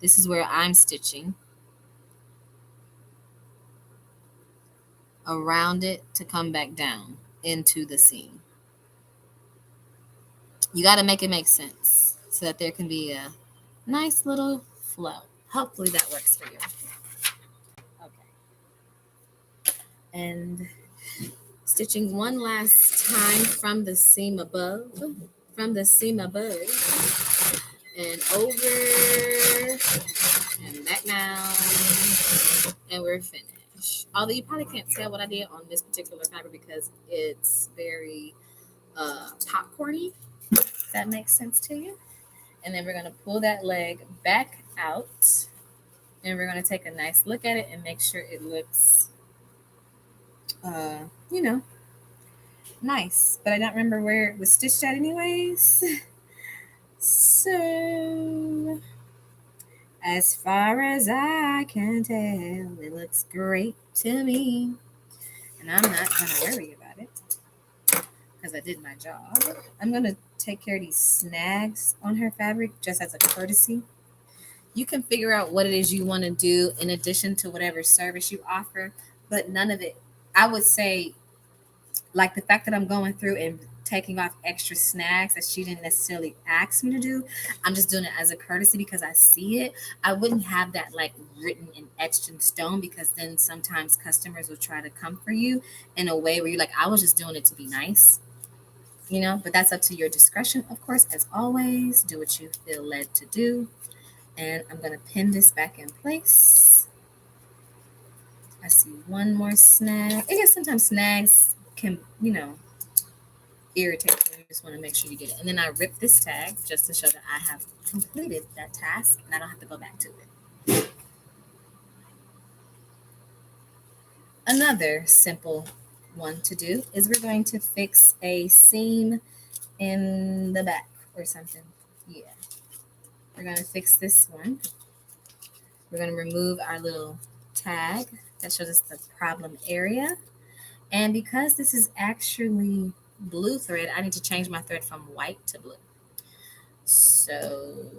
This is where I'm stitching around it to come back down into the seam. You got to make it make sense so that there can be a nice little flow. Hopefully that works for you. Okay. And stitching one last time from the seam above, and over and back down, and we're finished. Although you probably can't tell what I did on this particular fabric because it's very popcorny. If that makes sense to you. And then we're going to pull that leg back out, and we're going to take a nice look at it and make sure it looks, you know, nice. But I don't remember where it was stitched at anyways. So, as far as I can tell, it looks great to me. And I'm not going to worry about it because I did my job. I'm going to take care of these snags on her fabric just as a courtesy. You can figure out what it is you want to do in addition to whatever service you offer, but none of it, I would say, like the fact that I'm going through and taking off extra snags that she didn't necessarily ask me to do. I'm just doing it as a courtesy because I see it. I wouldn't have that like written and etched in stone because then sometimes customers will try to come for you in a way where you're like, I was just doing it to be nice, you know, but that's up to your discretion. Of course, as always, do what you feel led to do. And I'm going to pin this back in place. I see one more snag. I guess sometimes snags can, you know, irritate you. You just want to make sure you get it. And then I rip this tag just to show that I have completed that task and I don't have to go back to it. Another simple one to do is we're going to fix a seam in the back or something. Yeah. We're going to fix this one. We're going to remove our little tag that shows us the problem area. And because this is actually blue thread, I need to change my thread from white to blue. So,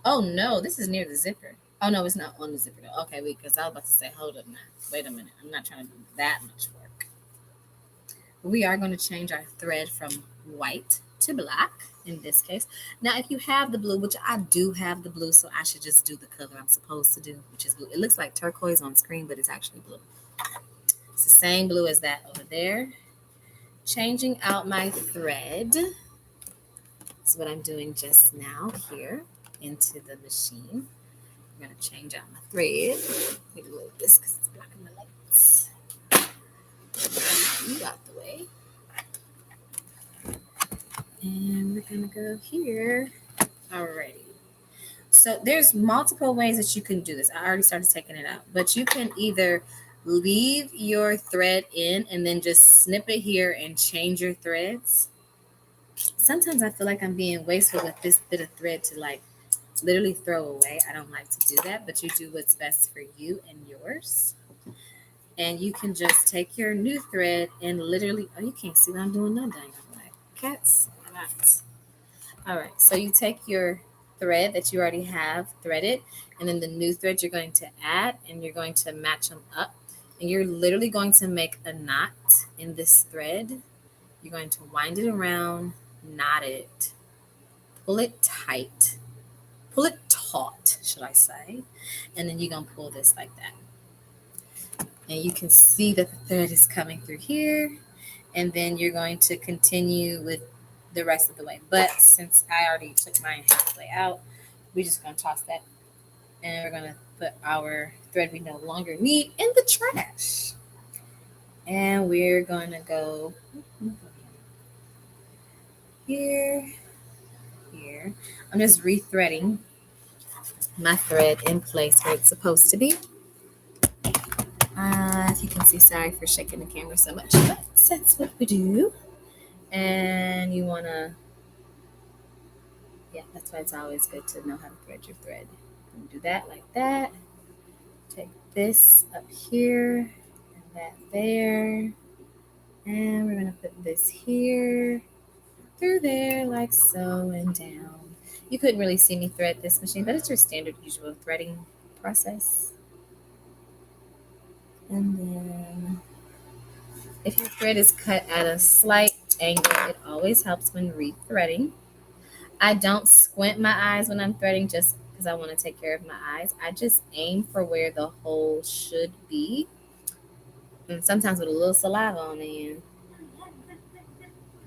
oh no, this is near the zipper. Oh no, it's not on the zipper though. Okay, wait, because I was about to say, hold up now. Wait a minute, I'm not trying to do that much work. We are going to change our thread from white to black in this case. Now, if you have the blue, which I do have the blue, so I should just do the color I'm supposed to do, which is blue. It looks like turquoise on screen, but it's actually blue. It's the same blue as that over there. Changing out my thread. That's what I'm doing just now here into the machine. I'm going to change out my thread. Let me move this because it's blocking the lights. You out the way. And we're going to go here. Alrighty. So there's multiple ways that you can do this. I already started taking it out. But you can either leave your thread in and then just snip it here and change your threads. Sometimes I feel like I'm being wasteful with this bit of thread to like literally throw away. I don't like to do that, but you do what's best for you and yours. And you can just take your new thread and literally, oh, you can't see what I'm doing now, dang. I'm like, cats, rats. All right, so you take your thread that you already have threaded, and then the new thread you're going to add, and you're going to match them up. And you're literally going to make a knot in this thread. You're going to wind it around, knot it, pull it tight, pull it taut, should I say, and then you're going to pull this like that. And you can see that the thread is coming through here, and then you're going to continue with the rest of the way. But since I already took mine halfway out, we're just going to toss that, and we're going to put our thread we no longer need in the trash. And we're going to go here. I'm just rethreading my thread in place where it's supposed to be. If you can see, sorry for shaking the camera so much, but that's what we do. And you want to, yeah, that's why it's always good to know how to thread your thread. You do that like that. Take this up here and that there. And we're going to put this here, through there like so, and down. You couldn't really see me thread this machine, but it's your standard usual threading process. And then if your thread is cut at a slight angle, it always helps when rethreading. I don't squint my eyes when I'm threading just because I want to take care of my eyes. I just aim for where the hole should be. And sometimes with a little saliva on the end,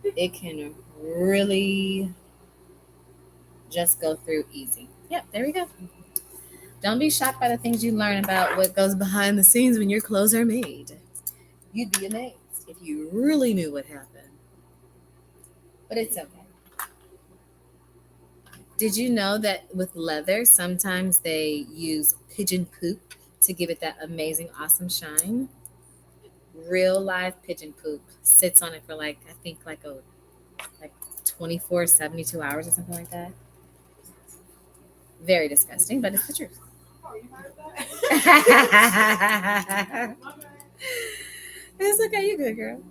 it can really just go through easy. Yep, there we go. Don't be shocked by the things you learn about what goes behind the scenes when your clothes are made. You'd be amazed if you really knew what happened. But it's okay. Did you know that with leather, sometimes they use pigeon poop to give it that amazing, awesome shine? Real live pigeon poop sits on it for like, I think like 24, 72 hours or something like that. Very disgusting, but it's the truth. Oh, you heard that? My bad. It's okay, you good, girl.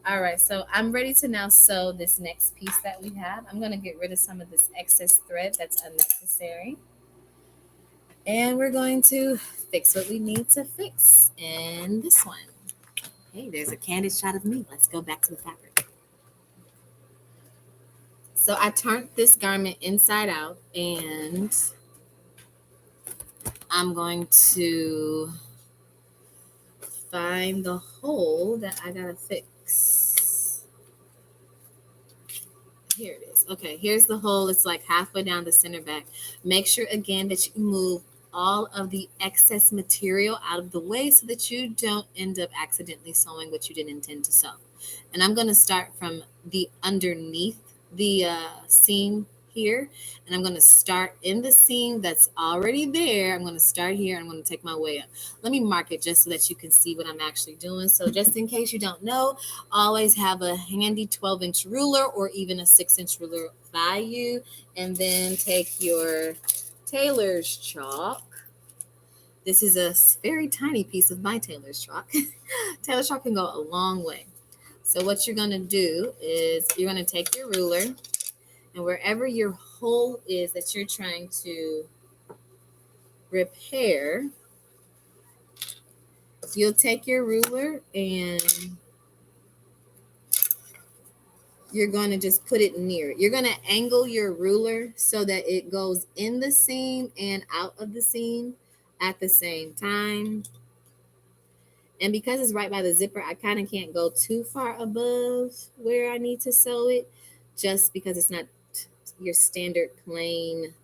All right, so I'm ready to now sew this next piece that we have. I'm going to get rid of some of this excess thread that's unnecessary. And we're going to fix what we need to fix in this one. Hey, there's a candid shot of me. Let's go back to the fabric. So I turned this garment inside out, and I'm going to find the hole that I gotta fix. Here it is. Okay, here's the hole. It's like halfway down the center back. Make sure again that you move all of the excess material out of the way so that you don't end up accidentally sewing what you didn't intend to sew. And I'm going to start from the underneath the seam here, and I'm going to start in the seam that's already there. I'm going to start here, and I'm going to take my way up. Let me mark it just so that you can see what I'm actually doing. So just in case you don't know, always have a handy 12-inch ruler or even a 6-inch ruler by you, and then take your tailor's chalk. This is a very tiny piece of my tailor's chalk. Tailor's chalk can go a long way. So what you're going to do is you're going to take your ruler, and wherever your hole is that you're trying to repair, you'll take your ruler and you're going to just put it near it. You're going to angle your ruler so that it goes in the seam and out of the seam at the same time. And because it's right by the zipper, I kind of can't go too far above where I need to sew it, just because it's not your standard plain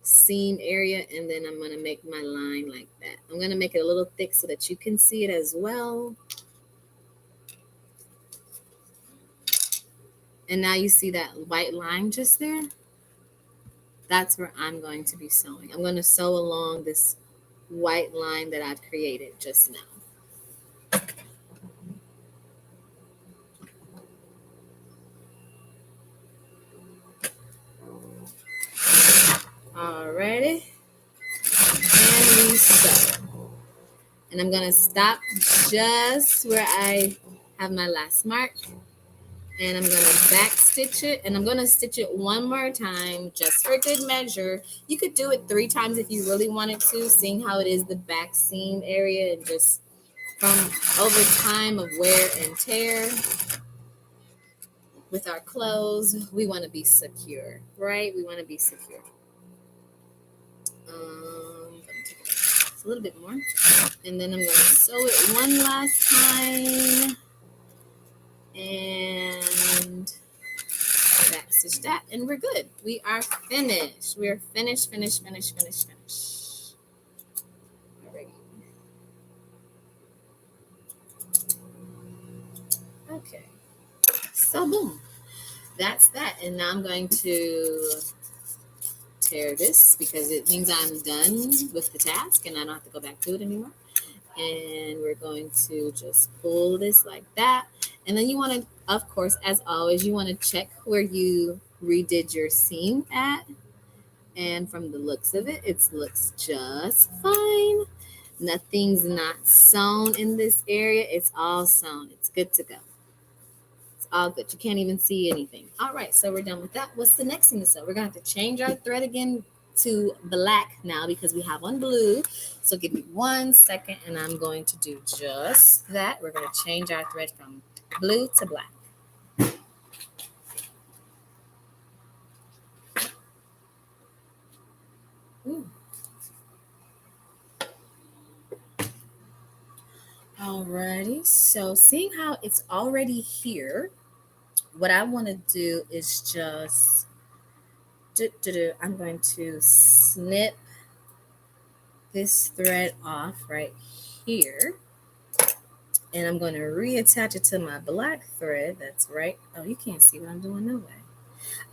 seam area. And then I'm going to make my line like that. I'm going to make it a little thick so that you can see it as well. And now you see that white line just there? That's where I'm going to be sewing. I'm going to sew along this white line that I've created just now. Alrighty. And we sew. And I'm going to stop just where I have my last mark. And I'm going to back stitch it. And I'm going to stitch it one more time just for good measure. You could do it 3 times if you really wanted to, seeing how it is the back seam area, and just from over time of wear and tear. With our clothes, we want to be secure, right? We want to be secure. I'm going to take it a little bit more. And then I'm going to sew it one last time. And back stitch that. And we're good. We are finished. We are finished. Alright. Okay. So boom. That's that. And now I'm going to tear this because it means I'm done with the task and I don't have to go back to it anymore. And we're going to just pull this like that. And then you want to, of course, as always, you want to check where you redid your seam at. And from the looks of it, it looks just fine. Nothing's not sewn in this area. It's all sewn. It's good to go. It's All good. You can't even see anything. All right, so we're done with that. What's the next thing to sew? We're gonna have to change our thread again to black now because we have on blue. So give me 1 second and I'm going to do just that. We're gonna change our thread from blue to black. Ooh. Alrighty, so seeing how it's already here, what I want to do is just I'm going to snip this thread off right here, and I'm going to reattach it to my black thread. That's right. Oh, you can't see what I'm doing, no way.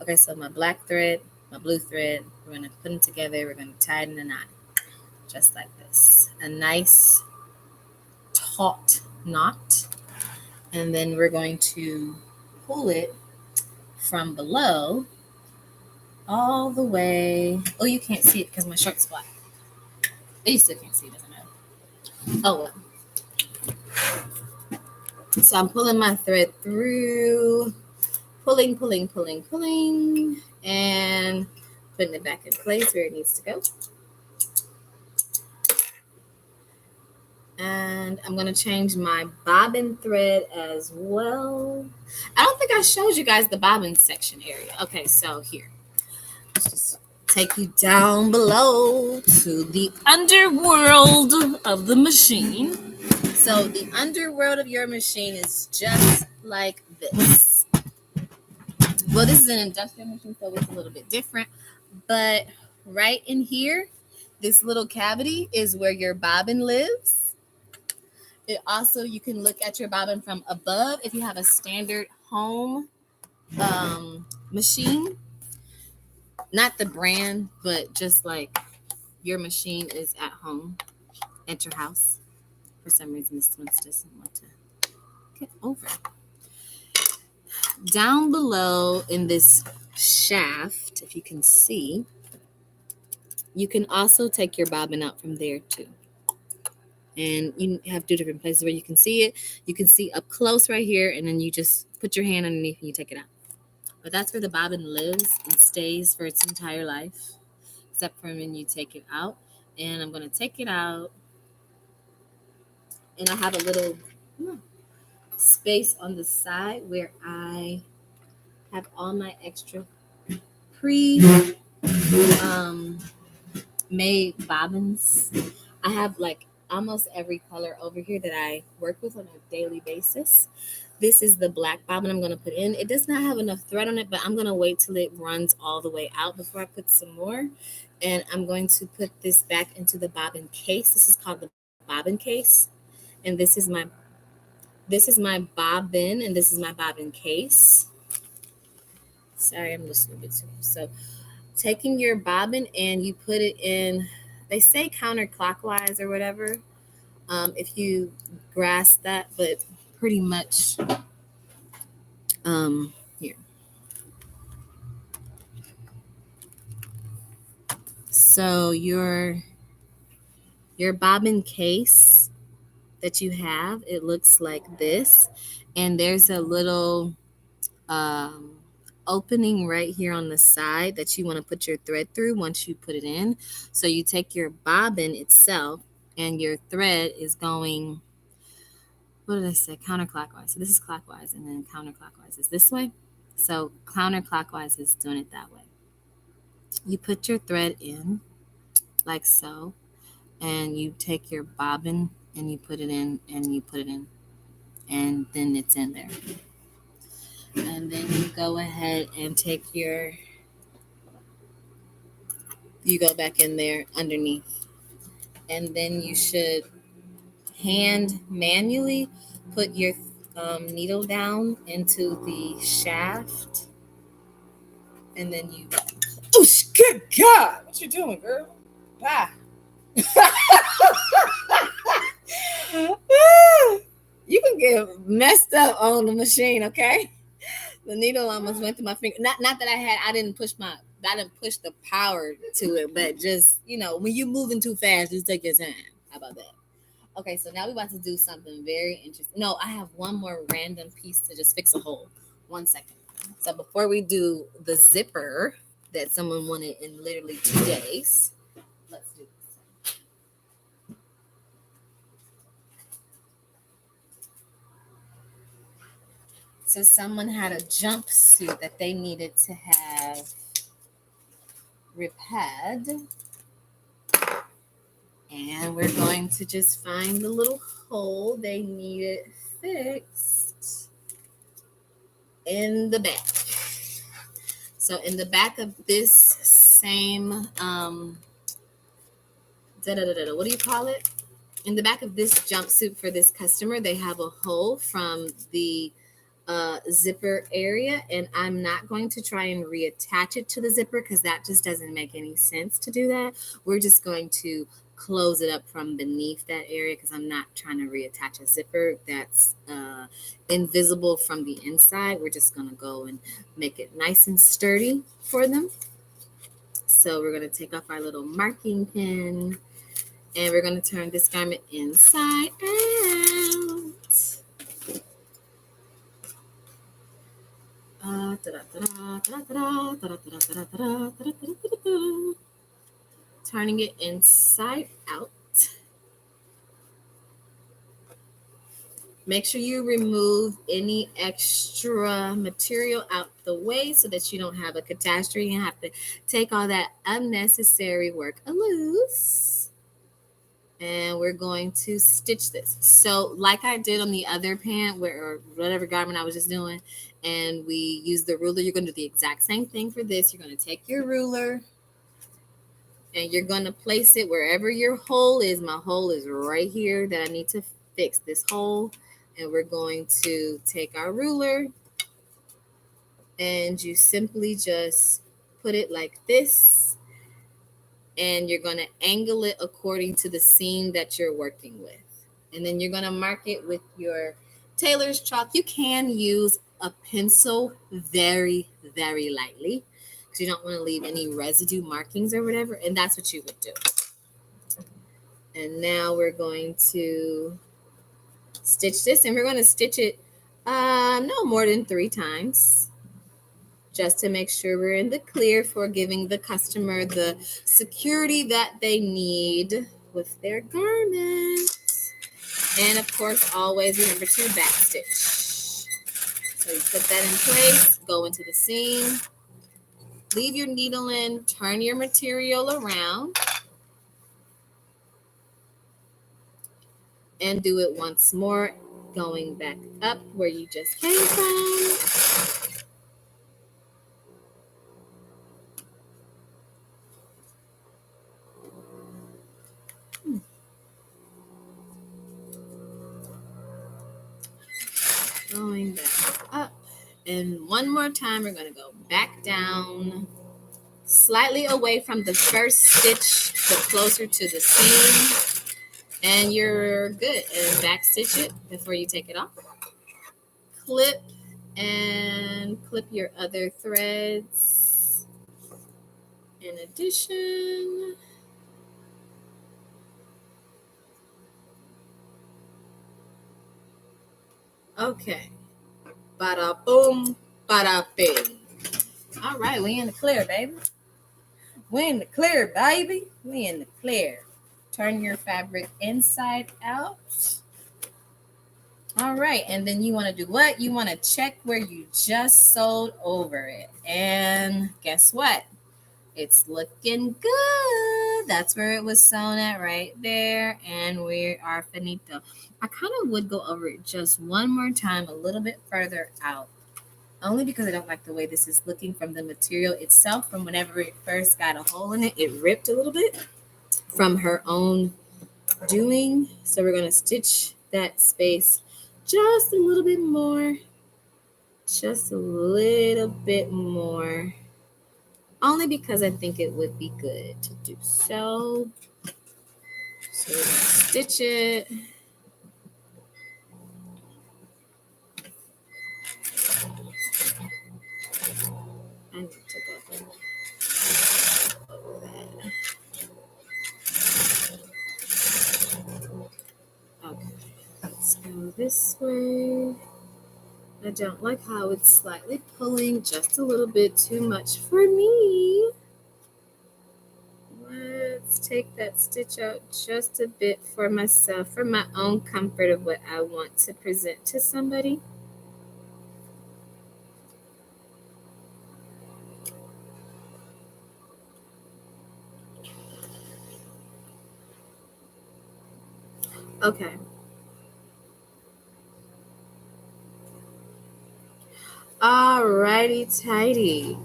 Okay, so my black thread, my blue thread, we're going to put them together. We're going to tie it in a knot, just like this. A nice taut knot. And then we're going to pull it from below all the way. Oh, you can't see it because my shirt's black. You still can't see it, doesn't matter. Oh, well. So I'm pulling my thread through, pulling, and putting it back in place where it needs to go. And I'm going to change my bobbin thread as well. I don't think I showed you guys the bobbin section area. Okay, so here. Let's just take you down below to the underworld of the machine. So the underworld of your machine is just like this. Well, this is an industrial machine, so it's a little bit different. But right in here, this little cavity is where your bobbin lives. It also, you can look at your bobbin from above if you have a standard home machine. Not the brand, but just like your machine is at home at your house. For some reason, this one doesn't want to get over. Down below in this shaft, if you can see, you can also take your bobbin out from there too. And you have two different places where you can see it. You can see up close right here, and then you just put your hand underneath and you take it out. But that's where the bobbin lives and stays for its entire life, except for when you take it out. And I'm going to take it out, and I have a little space on the side where I have all my extra made bobbins. I have like almost every color over here that I work with on a daily basis. This is the black bobbin I'm going to put in. It does not have enough thread on it, but I'm going to wait till it runs all the way out before I put some more. And I'm going to put this back into the bobbin case. This is called the bobbin case. And this is my bobbin, and this is my bobbin case. Sorry, I'm just a little bit too. So taking your bobbin and you put it in, they say counterclockwise or whatever, if you grasp that, but pretty much here. So your bobbin case that you have, it looks like this, and there's a little opening right here on the side that you want to put your thread through once you put it in. So you take your bobbin itself, and your thread is going, what did I say? Counterclockwise. So this is clockwise, and then counterclockwise is this way. So counterclockwise is doing it that way. You put your thread in like so, and you take your bobbin and you put it in, and you put it in, and then it's in there. And then you go ahead and take you go back in there underneath. And then you should hand manually put your needle down into the shaft. And then you, oh, good God, what you doing, girl? Ah. You can get messed up on the machine, okay? The needle almost went through my finger. Not that I didn't push the power to it, but just, when you're moving too fast, just take your time. How about that? Okay, so now we're about to do something very interesting. No, I have one more random piece to just fix a hole. 1 second. So before we do the zipper that someone wanted in literally 2 days, let's do this. So someone had a jumpsuit that they needed to have repaired. And we're going to just find the little hole they needed fixed in the back. So in the back of this same, what do you call it? In the back of this jumpsuit for this customer, they have a hole from the zipper area, and I'm not going to try and reattach it to the zipper because that just doesn't make any sense to do that. We're just going to close it up from beneath that area because I'm not trying to reattach a zipper that's invisible from the inside. We're just going to go and make it nice and sturdy for them. So we're going to take off our little marking pin and we're going to turn this garment inside out. Turning it inside out. Make sure you remove any extra material out the way so that you don't have a catastrophe and have to take all that unnecessary work loose. And we're going to stitch this. So like I did on the other pant or whatever garment I was just doing, and we use the ruler, you're going to do the exact same thing for this. You're going to take your ruler and you're going to place it wherever your hole is. My hole is right here that I need to fix this hole. And we're going to take our ruler and you simply just put it like this. And you're going to angle it according to the seam that you're working with. And then you're going to mark it with your tailor's chalk. You can use a pencil very, very lightly because you don't want to leave any residue markings or whatever. And that's what you would do. And now we're going to stitch this, and we're going to stitch it no more than 3 times just to make sure we're in the clear for giving the customer the security that they need with their garment. And of course, always remember to backstitch. So you put that in place, go into the seam, leave your needle in, turn your material around, and do it once more, going back up where you just came from. Going back up. And one more time, we're going to go back down, slightly away from the first stitch, but closer to the seam. And you're good. And back stitch it before you take it off. Clip and clip your other threads. In addition, okay. Bada boom, bada bing. All right, we in the clear, baby. We in the clear, baby. We in the clear. Turn your fabric inside out. All right, and then you want to do what? You want to check where you just sewed over it. And guess what? It's looking good. That's where it was sewn at right there. And we are finito. I kind of would go over it just one more time, a little bit further out. Only because I don't like the way this is looking from the material itself. From whenever it first got a hole in it, it ripped a little bit from her own doing. So we're going to stitch that space just a little bit more. Just a little bit more. Only because I think it would be good to do so. So we're going to stitch it. I need to go over that. Okay, let's go this way. I don't like how it's slightly pulling just a little bit too much for me. Let's take that stitch out just a bit for myself, for my own comfort of what I want to present to somebody. Okay. Alrighty, tidy.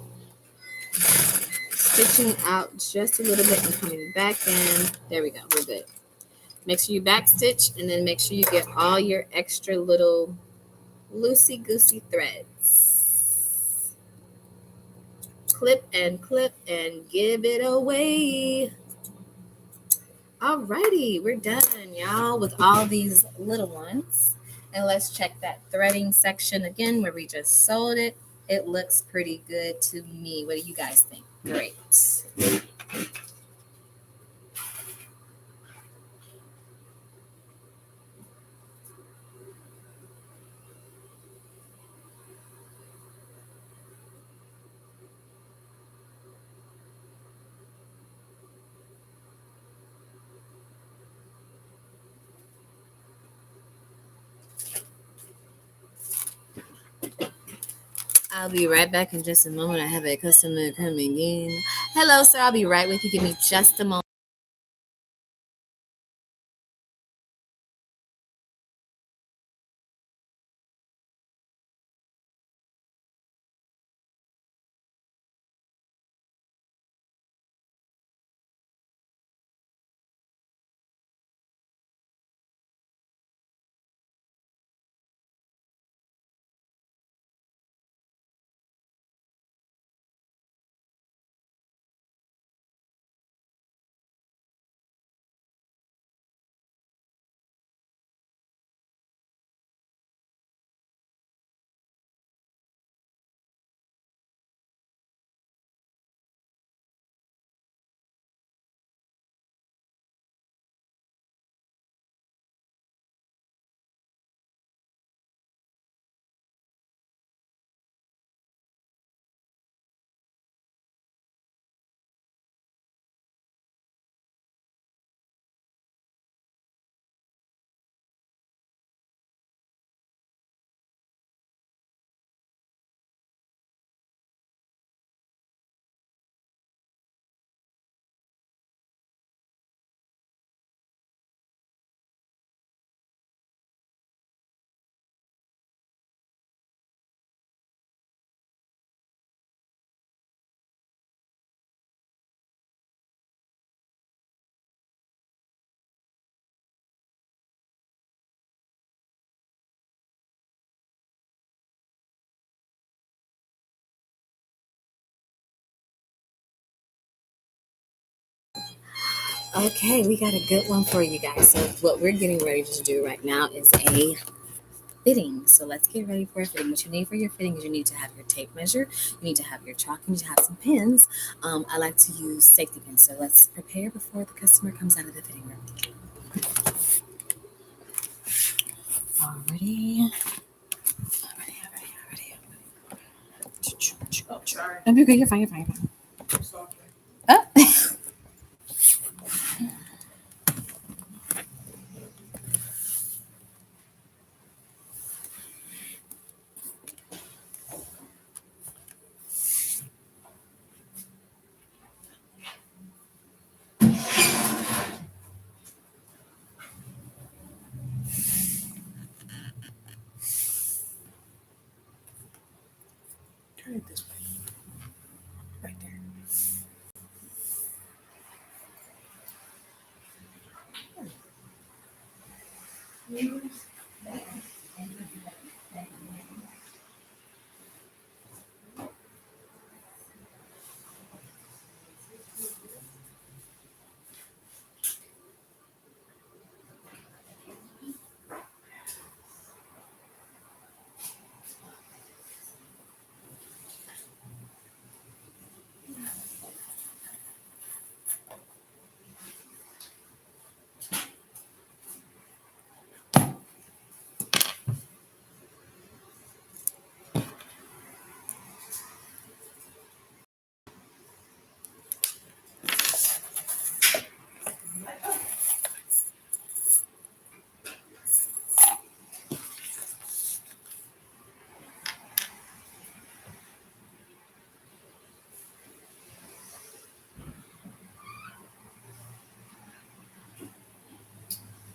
Stitching out just a little bit and coming back in. There we go. We're good. Make sure you back stitch and then make sure you get all your extra little loosey goosey threads. Clip and give it away. Alrighty, we're done, y'all, with all these little ones. And let's check that threading section again where we just sewed it. It looks pretty good to me. What do you guys think? Great. I'll be right back in just a moment. I have a customer coming in. Hello, sir. I'll be right with you. Give me just a moment. Okay, we got a good one for you guys. So, what we're getting ready to do right now is a fitting. So let's get ready for a fitting. What you need for your fitting is you need to have your tape measure, you need to have your chalk, you need to have some pins. I like to use safety pins. So let's prepare before the customer comes out of the fitting room. Already. Oh, sorry. No, you're good. You're fine. You're fine. You're fine. Sorry. Oh. Turn it this way. Right there.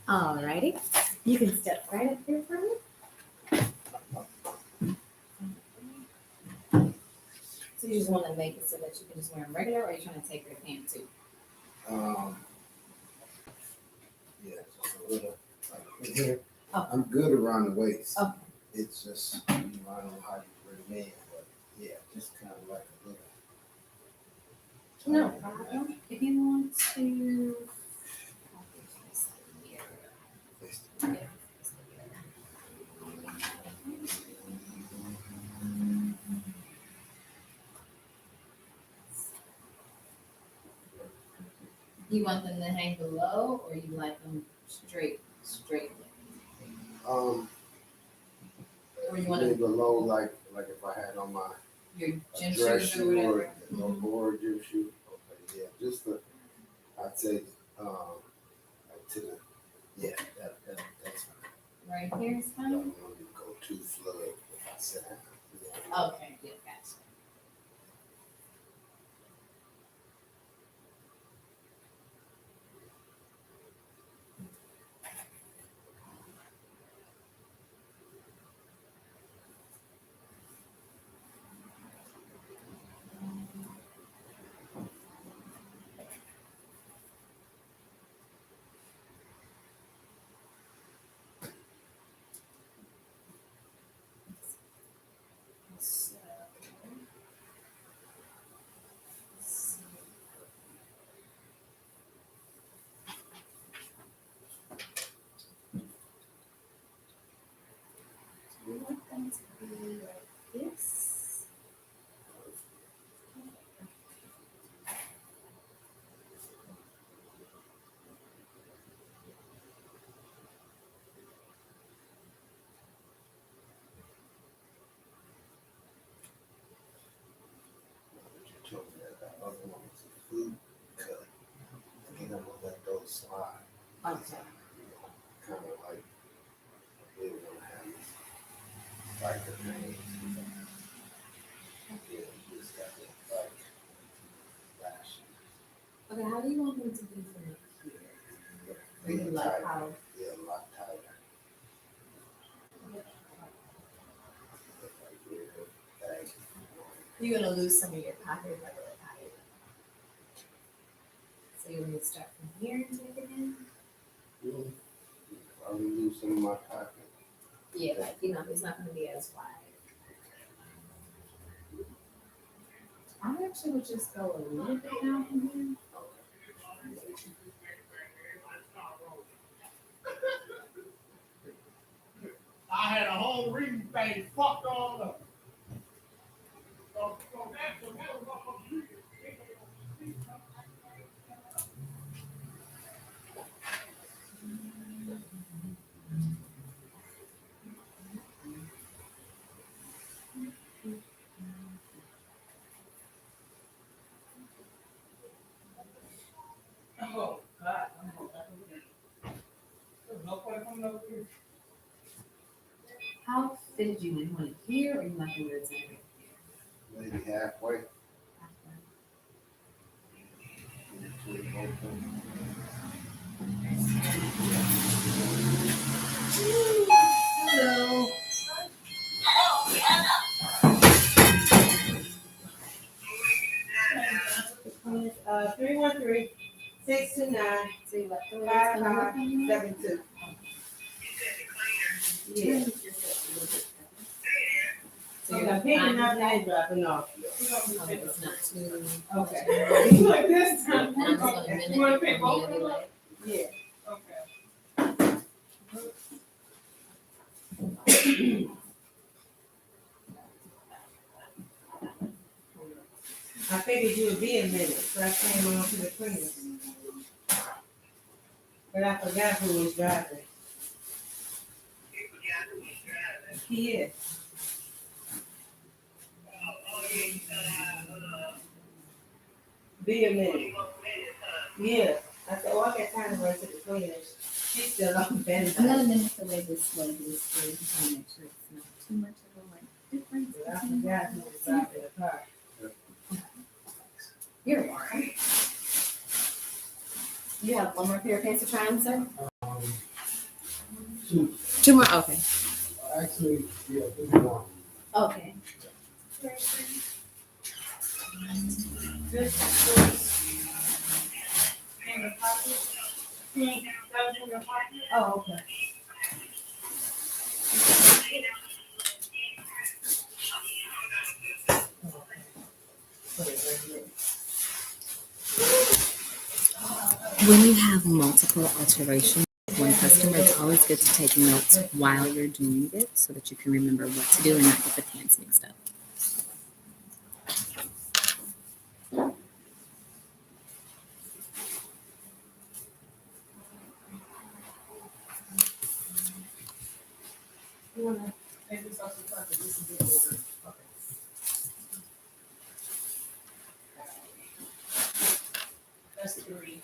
Alrighty. You can step right up here for me. So you just want to make it so that you can just wear them regular, or are you trying to take your pants too? Yeah, just a little like here. Oh. I'm good around the waist. Okay. It's just I don't know how you bring it in, but yeah, just kind of like a little. No problem. If you want to. You want them to hang below, or you like them straight? Um, Or you want maybe to below like if I had on my your gym dress shoes or shoe whatever? or gym shoe. Okay, yeah, just the I'd say like to the that's fine. Right here is I fine. don't want to go too fluid if I sit down. Yeah. Okay, yeah, gotcha. We want them to be like this. You told me that other one was a food cut. And then I'm gonna let those slide. Okay. Kind of like we were gonna have this biker thing. Yeah, you just got that bike lash. Okay, how do you want them to be from here? Or you like Tighter. how? Yeah, a lot tighter. Like real bag. You're gonna lose some of your pocket if I really tight. So you want me to start from here and take it in? I'll lose some of my pocket. Yeah, like it's not gonna be as wide. I actually would just go a little bit down from here. I had a whole reading thing fucked all up. Oh, God. There's no point coming over here. How fitted you want it here, or you like it where it's in here? Maybe halfway. Between both of them. Hello. 313-629-5572. So you like the way it's gonna look in here? Yeah. So Okay, you're I'm picking fine up with and that? dropping off. It's not too. Okay. Like this time. And I'm just gonna mimic You wanna it pick from both the of other them? way. Yeah. Okay. I figured you would be a minute, so I came on to the cleaners. But I forgot who was driving. He is. Be a minute. Yeah. I said, oh, I got time to run to the cleaners. She's still on bed. I'm gonna mimic the way this is, just to make sure it's not too much of a like difference. I forgot who was driving the car. You're alright. You have one more pair of pants to try on, sir? Two. Two more. Okay. Actually, yeah, there's one. Okay. This was in the pocket. That was in your pocket. Oh, okay. When you have multiple alterations with one customer, it's always good to take notes while you're doing it so that you can remember what to do and not get the pants mixed up. You wanna take this off the front, but this is the order. That's 3.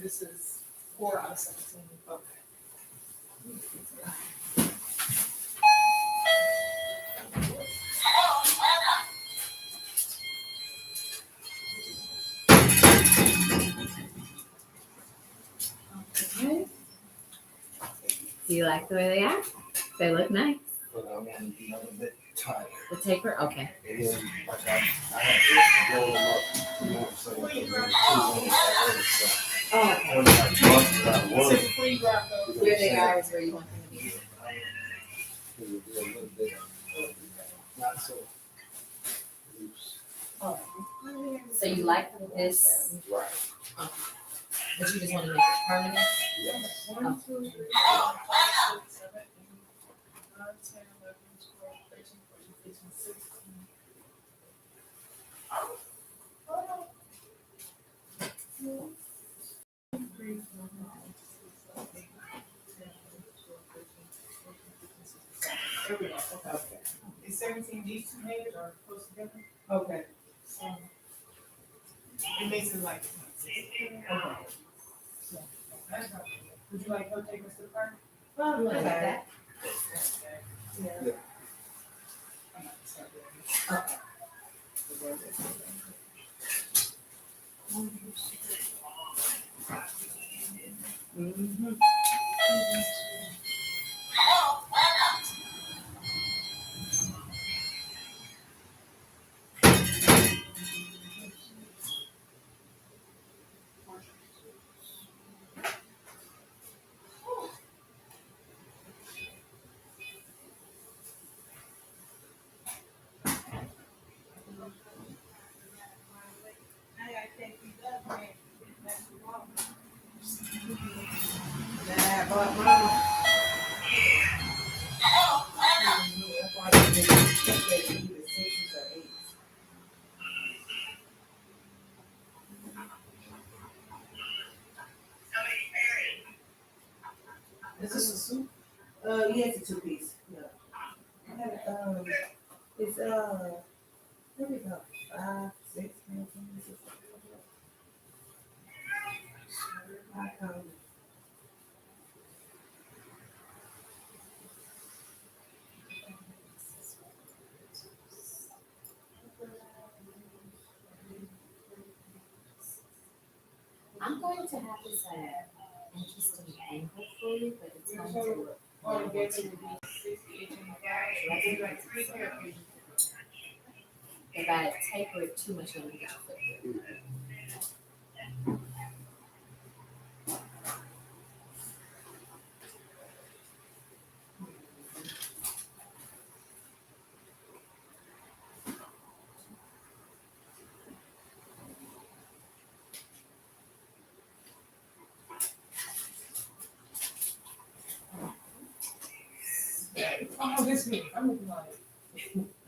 This is 4 out of 17. Okay. Okay. Do you like the way they are? They look nice. But I want to be a little bit tighter. The taper? Okay. And then, like I had to roll them up, you know what I'm saying? Because there were two on it already, so Oh, I okay. wanted to bust it out This one. is free drop though. Where they are is where you want them to be. It would be a little bit, not so loose. Oh. So you like this, Right. but you just want to make it permanent? Yes. 1, 2, 3, 4, 5, 6, 7, 8, 9, 10, 11, 12, 13, 14, 15, 16. There we go. Okay. Is 17 these two made it or close together? Okay. So it makes it like. Okay. So that's not. Would you like her to take us to the park? Well, like that. Yeah. Yeah. I'm not start doing this. Mm-hmm. Is this a soup? Yeah, it's a two-piece. Yeah. It's maybe about 5, 6, maybe. I come. I'm going to have this interesting angle for you, but it's going to look All together would be 68.25. Like 3 pair of pages. if I taper it too much, it'll get flip through. Oh, this me. I'm looking like.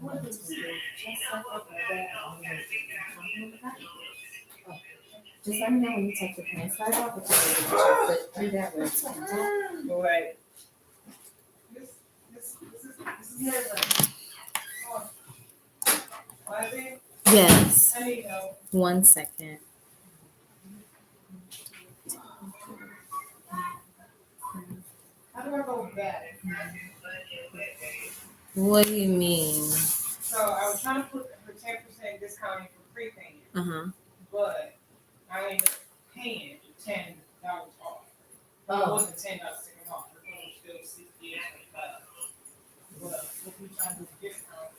What is this? Just let me know when you take your pants back off, but you flip through that where it's going to. Right. This is your like. Oh. Why is it? Yes. I need help. 1 second. How do I go back? What do you mean? So I was trying to put her 10% discount in for prepayment, Uh huh. but I ended up paying $10 off. It wasn't $10 taken off. It was still 68.5. What we trying to do discount?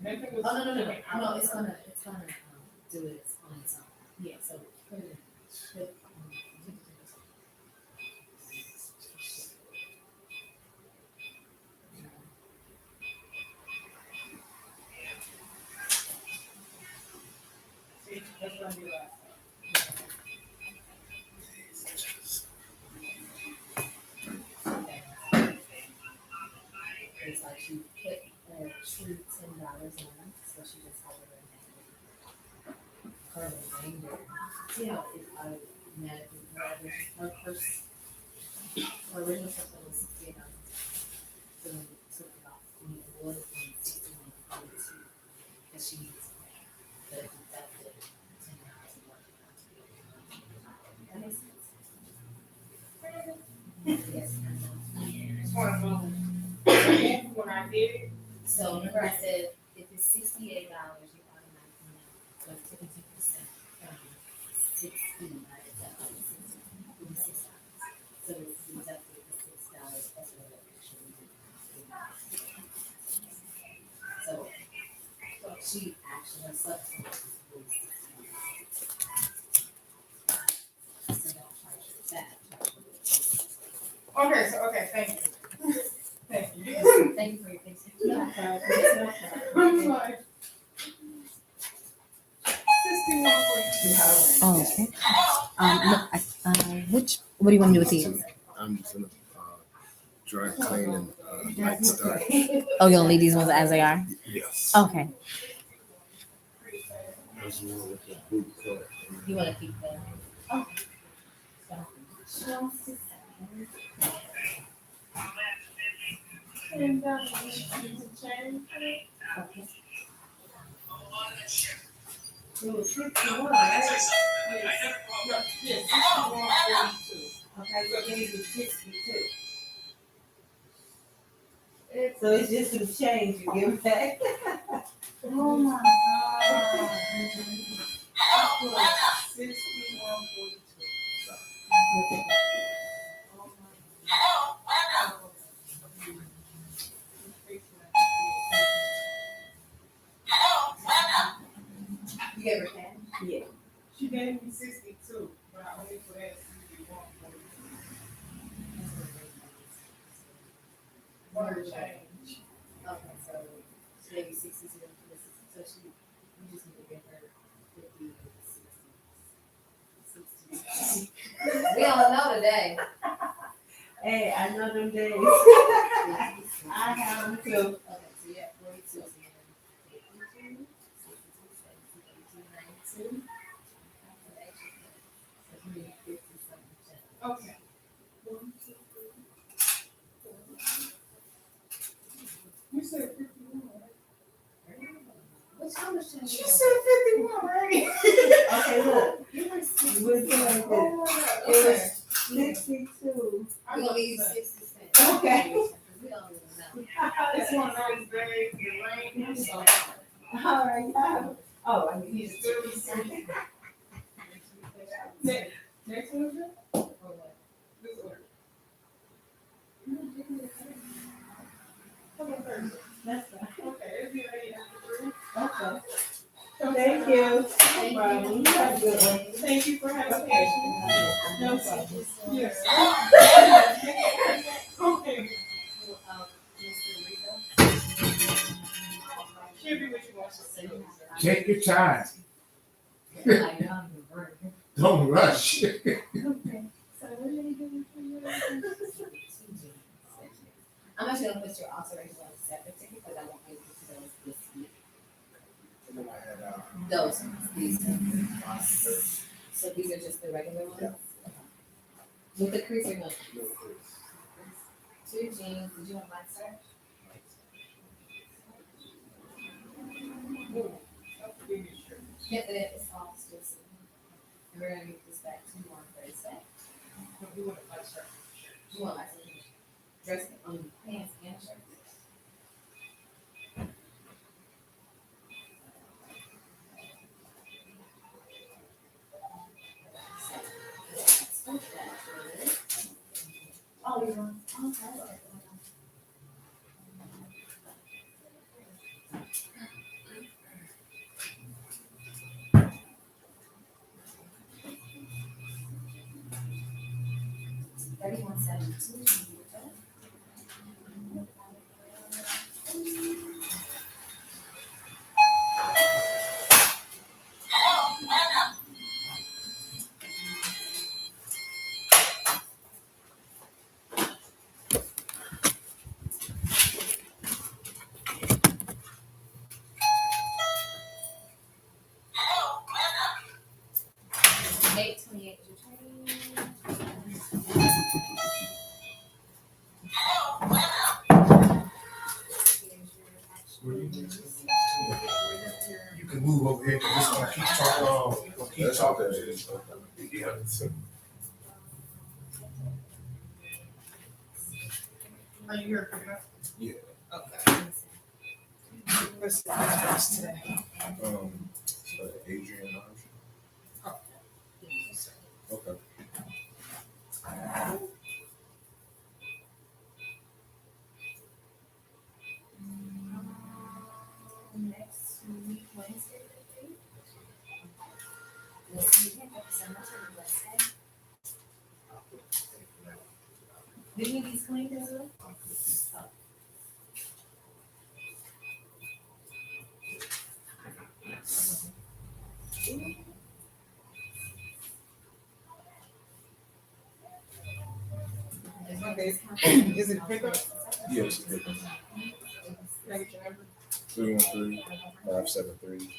Oh no, no, it's gonna do it on its own. Yeah, so put it put, See, that's gonna be last. it's like she put a true $10 on, so she just had her remainder. See how it automatically her first her original stuff was $68. So then we took it off and it was in 61.42 because she needs to pay. But if that's it, $10 more. That makes sense. Yes. It's one of those. When I did it, So remember I said if it's $68, you automatically know. So it's 52% from 60, right? It's up to 60, $6. So it's deducted the $6 as well as actually. So she actually her subsidy was $60. So don't charge her that. okay, thank you. Thank you. Thank you for your patience. I'm sorry. 61.2. Oh, okay. What do you want to do with these? I'm just gonna dry clean and light start. Oh, you're gonna leave these ones as they are? Yes. Okay. There's one with the boot cut. You want to keep them? Oh. And change. Okay. It was 61, right? Yes, 61.42. Okay, so then it was 62. So it's just some change you give back. Oh my God. 61.42. You gave her 10? Yeah. She gave me 62, but I only put that 61.42. For the change. Okay, so she gave you 60, so so she, you just need to give her 50, 60. We don't know today. Hey, I know them days. I have them too. Okay, so yeah, 42, so you're 52, 62, 72, 92. So you need 50 something. Okay. You said 51, right? What's how much time? You said 51, right? Okay, look. You were 60. We're doing Oh this. my God. It Okay. was 62. I'm We're gonna gonna give you say. 60 cents. Okay. We don't even know. It's one of those days, the rain is so All right, yeah. Oh, I need He's 37. Next one, sir? Or what? This order. Come on, first. That's fine. Okay, it'll be ready after 3. Okay. Come Thank on. you. Thank No problem. You have a good one. Thank you for having patience. No problem. Yes. Okay. Mr. Rico? She'll be with you once you say it. Take your time. Like, you're on the verge. Don't rush. Okay. So what are you doing for your I'm actually gonna put your alterations on a separate ticket because I won't be able to do those this week. And then I had Those ones, these ones. shirts, So these are just the regular ones? Yeah. Okay. With the crease or no? no crease. 2 jeans, did you want my start? Ooh, that's a big issue. Yep, it is all still sitting. And we're gonna get this back to you on Thursday. You want to like shirt. You want like some dress on pants and shirt? Oh, you're on. Okay. $31.72. $8.28 is your You can move over here. Just gonna keep talking. Gonna keep That's talking. okay. Yeah. Are you here for that? Yeah. Okay. Let's slide first today. Adrian Arms. Okay. next week, Wednesday, I think. We'll see you again. Thank you so much. Have a blessed day. Did you need these cleaned as well? Okay. Is it a pickup? Yes, it's different. Can I get your number? 313-573-3983.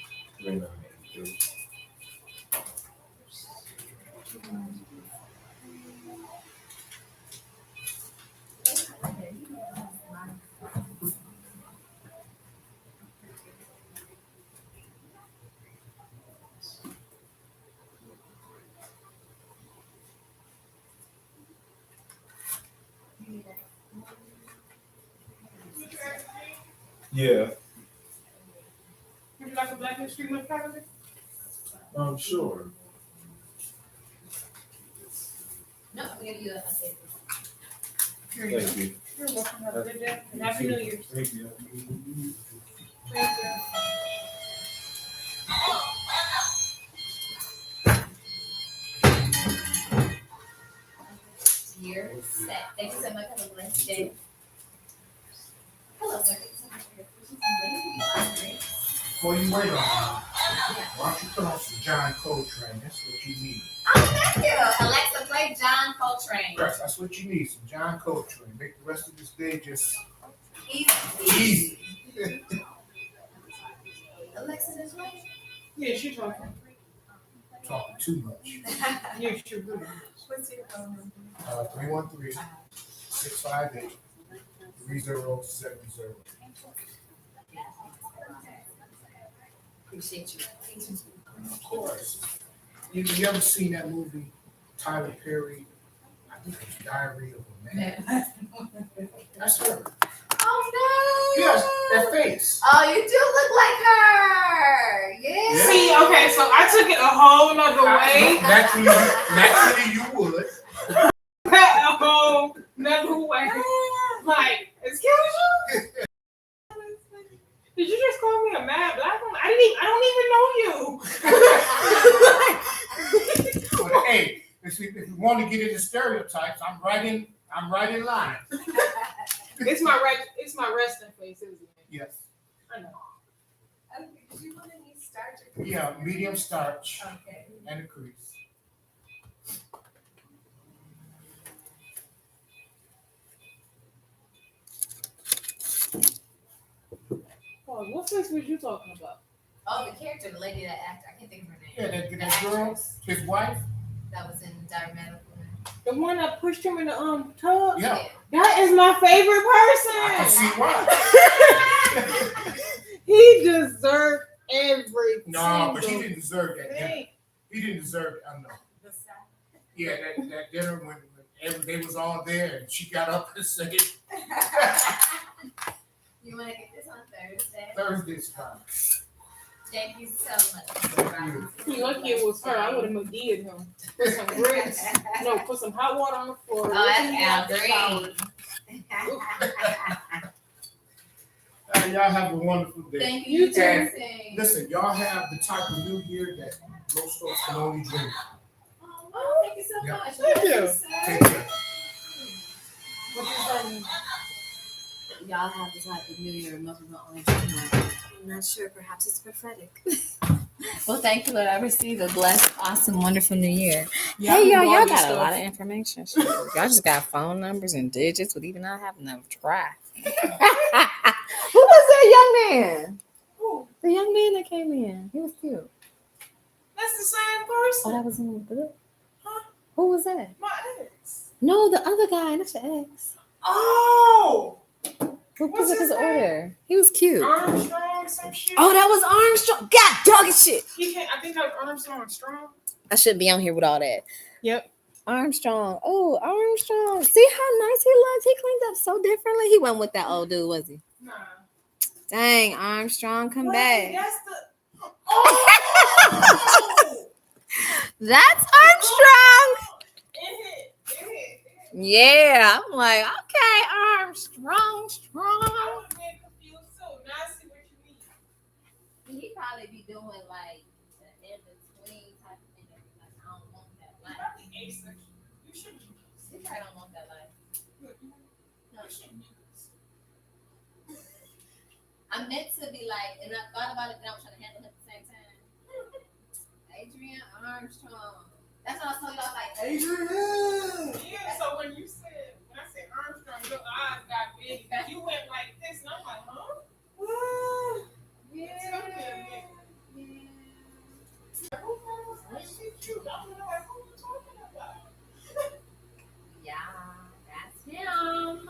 Yeah, Would you like a Black History Month calendar? sure. No, I'm gonna do that. Okay. Here you go. Thank you. You're welcome. Have a good day. And Happy New Year. Thank you. Thank you. You're set. Thank you so much. Have a blessed day. Hello, sir. Thank you so much for your patience. Before you wait on me, why don't you put on some John Coltrane? That's what you need. Oh, thank you. Alexa, play John Coltrane. Right, that's what you need. Some John Coltrane. Make the rest of this day just Easy. easy. Alexa, this way. Yeah, she's talking. Talking too much. Yeah, she's good. What's your phone number? 313-658-3070. Appreciate you. Of course. You ever seen that movie, Tyler Perry? I think it's Diary of a Man. That's her. Oh no! Yes, that face. Oh, you do look like her. Yeah. See, okay, so I took it a whole nother way. Naturally you would. A whole nother way. Like, excuse you? Did you just call me a mad black woman? I don't even know you. But hey, if you want to get into stereotypes, I'm right in line. It's my resting face, isn't it? Yes. I know. Do you want any starch or Yeah, medium starch Okay. and a crease. Oh, what face was you talking about? Oh, the character, the lady that acted, I can't think of her name. Yeah, The that girl, actress his wife. that was in Dire Medical. The one that pushed him in the tub? Yeah, That is my favorite I can person. see why. He deserved every No, but he single didn't deserve that dinner. thing. He didn't deserve it. I know. Yeah, that dinner when they was all there and she got up and said, You want to get this on Thursday? Thursday's fine. Thank you so much. Thank you. He lucky it was her. I would have McGee'd him. Put some grits. No, put some hot water on the floor. Oh, that's Al Green. Y'all have a wonderful day. Thank you, And Jason. listen, y'all have the type of New Year that most folks can only dream of. Oh, thank you so Yeah. much. Thank you. Take care. What does that mean? Y'all have the type of New Year most people only dream of. I'm not sure. Perhaps it's prophetic. Well, thank you, Lord. I received a blessed, awesome, wonderful New Year. Hey, y'all got a lot of information. Y'all just got phone numbers and digits with even not having to try. Who was that young man? Who? The young man that came in. He was cute. That's the same Oh, person. that was in the book? Huh? Who was that? My ex. No, the other guy, not your ex. Oh! Who What's put up his his name? order? He was cute. Armstrong, some shit. Oh, that was Armstrong. God, doggy shit. He can't, I think that was Armstrong Strong. I shouldn't be on here with all that. Yep. Armstrong. Oh, Armstrong. See how nice he looks? He cleaned up so differently. He wasn't with that old dude, was he? Nah. Dang, Armstrong, come Wait, back. that's the. Oh! That's Armstrong. It. Yeah. I'm like, okay, Armstrong, I strong. was being confused too. Now I see what you mean. He probably be doing like the in between type of thing. Like, I don't want that You life. got the asexual. You should be. He probably don't want that life. No, you should be. I meant to be like, and I thought about it, and I was trying to handle it at the same time. Adrian Armstrong. That's what I told you. I was like, Adrian! Yeah, so when I said Armstrong, your eyes got big. You went like this, and I'm like, huh? what? Yeah. She cute. I don't know who you talking about. Yeah, that's him.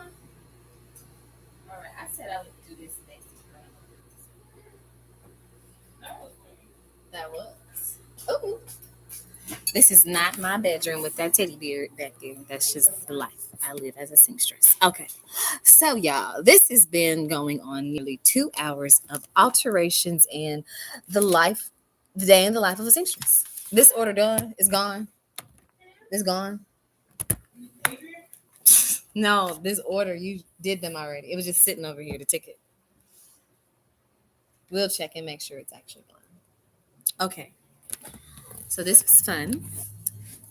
All right, I said I would do this next time. That was funny. That was. Oh. This is not my bedroom with that teddy bear back there. That's just the life I live as a seamstress. Okay. So, y'all, this has been going on nearly 2 hours of alterations in the day in the life of a seamstress. This order done. It's gone. It's gone. Adrian? No, this order, you did them already. It was just sitting over here, the ticket. We'll check and make sure it's actually gone. Okay. So this was fun.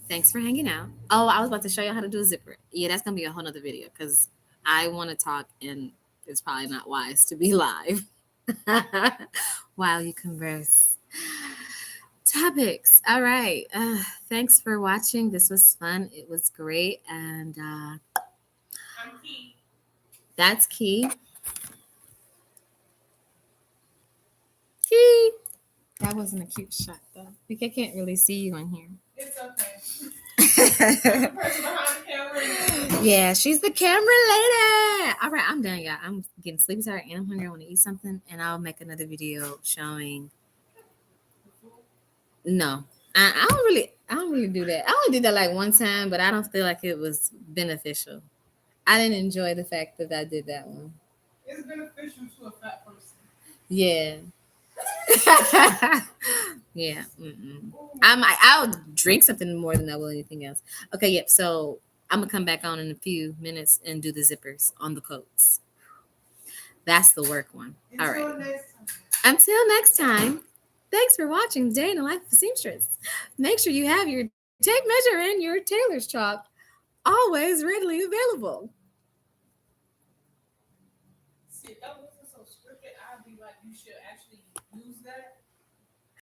Thanks for hanging out. Oh, I was about to show you how to do a zipper. Yeah, that's going to be a whole nother video because I want to talk and it's probably not wise to be live while you converse. Topics. All right. Thanks for watching. This was fun. It was great. And I'm Key. that's Key. Key. That wasn't a cute shot, though. I can't really see you in here. It's okay. The person behind the camera. Yeah, she's the camera lady. All right, I'm done, y'all. I'm getting sleepy tired and I'm hungry. I want to eat something, and I'll make another video showing. No, I don't really do that. I only did that like one time, but I don't feel like it was beneficial. I didn't enjoy the fact that I did that one. It's beneficial to a fat person. Yeah. Yeah. I'll drink something more than I will anything else. Okay, yep. So I'm gonna come back on in a few minutes and do the zippers on the coats. That's the work one. All right. Next time. Until next time, thanks for watching Day in the Life of a Seamstress. Make sure you have your tape measure and your tailor's chalk always readily available.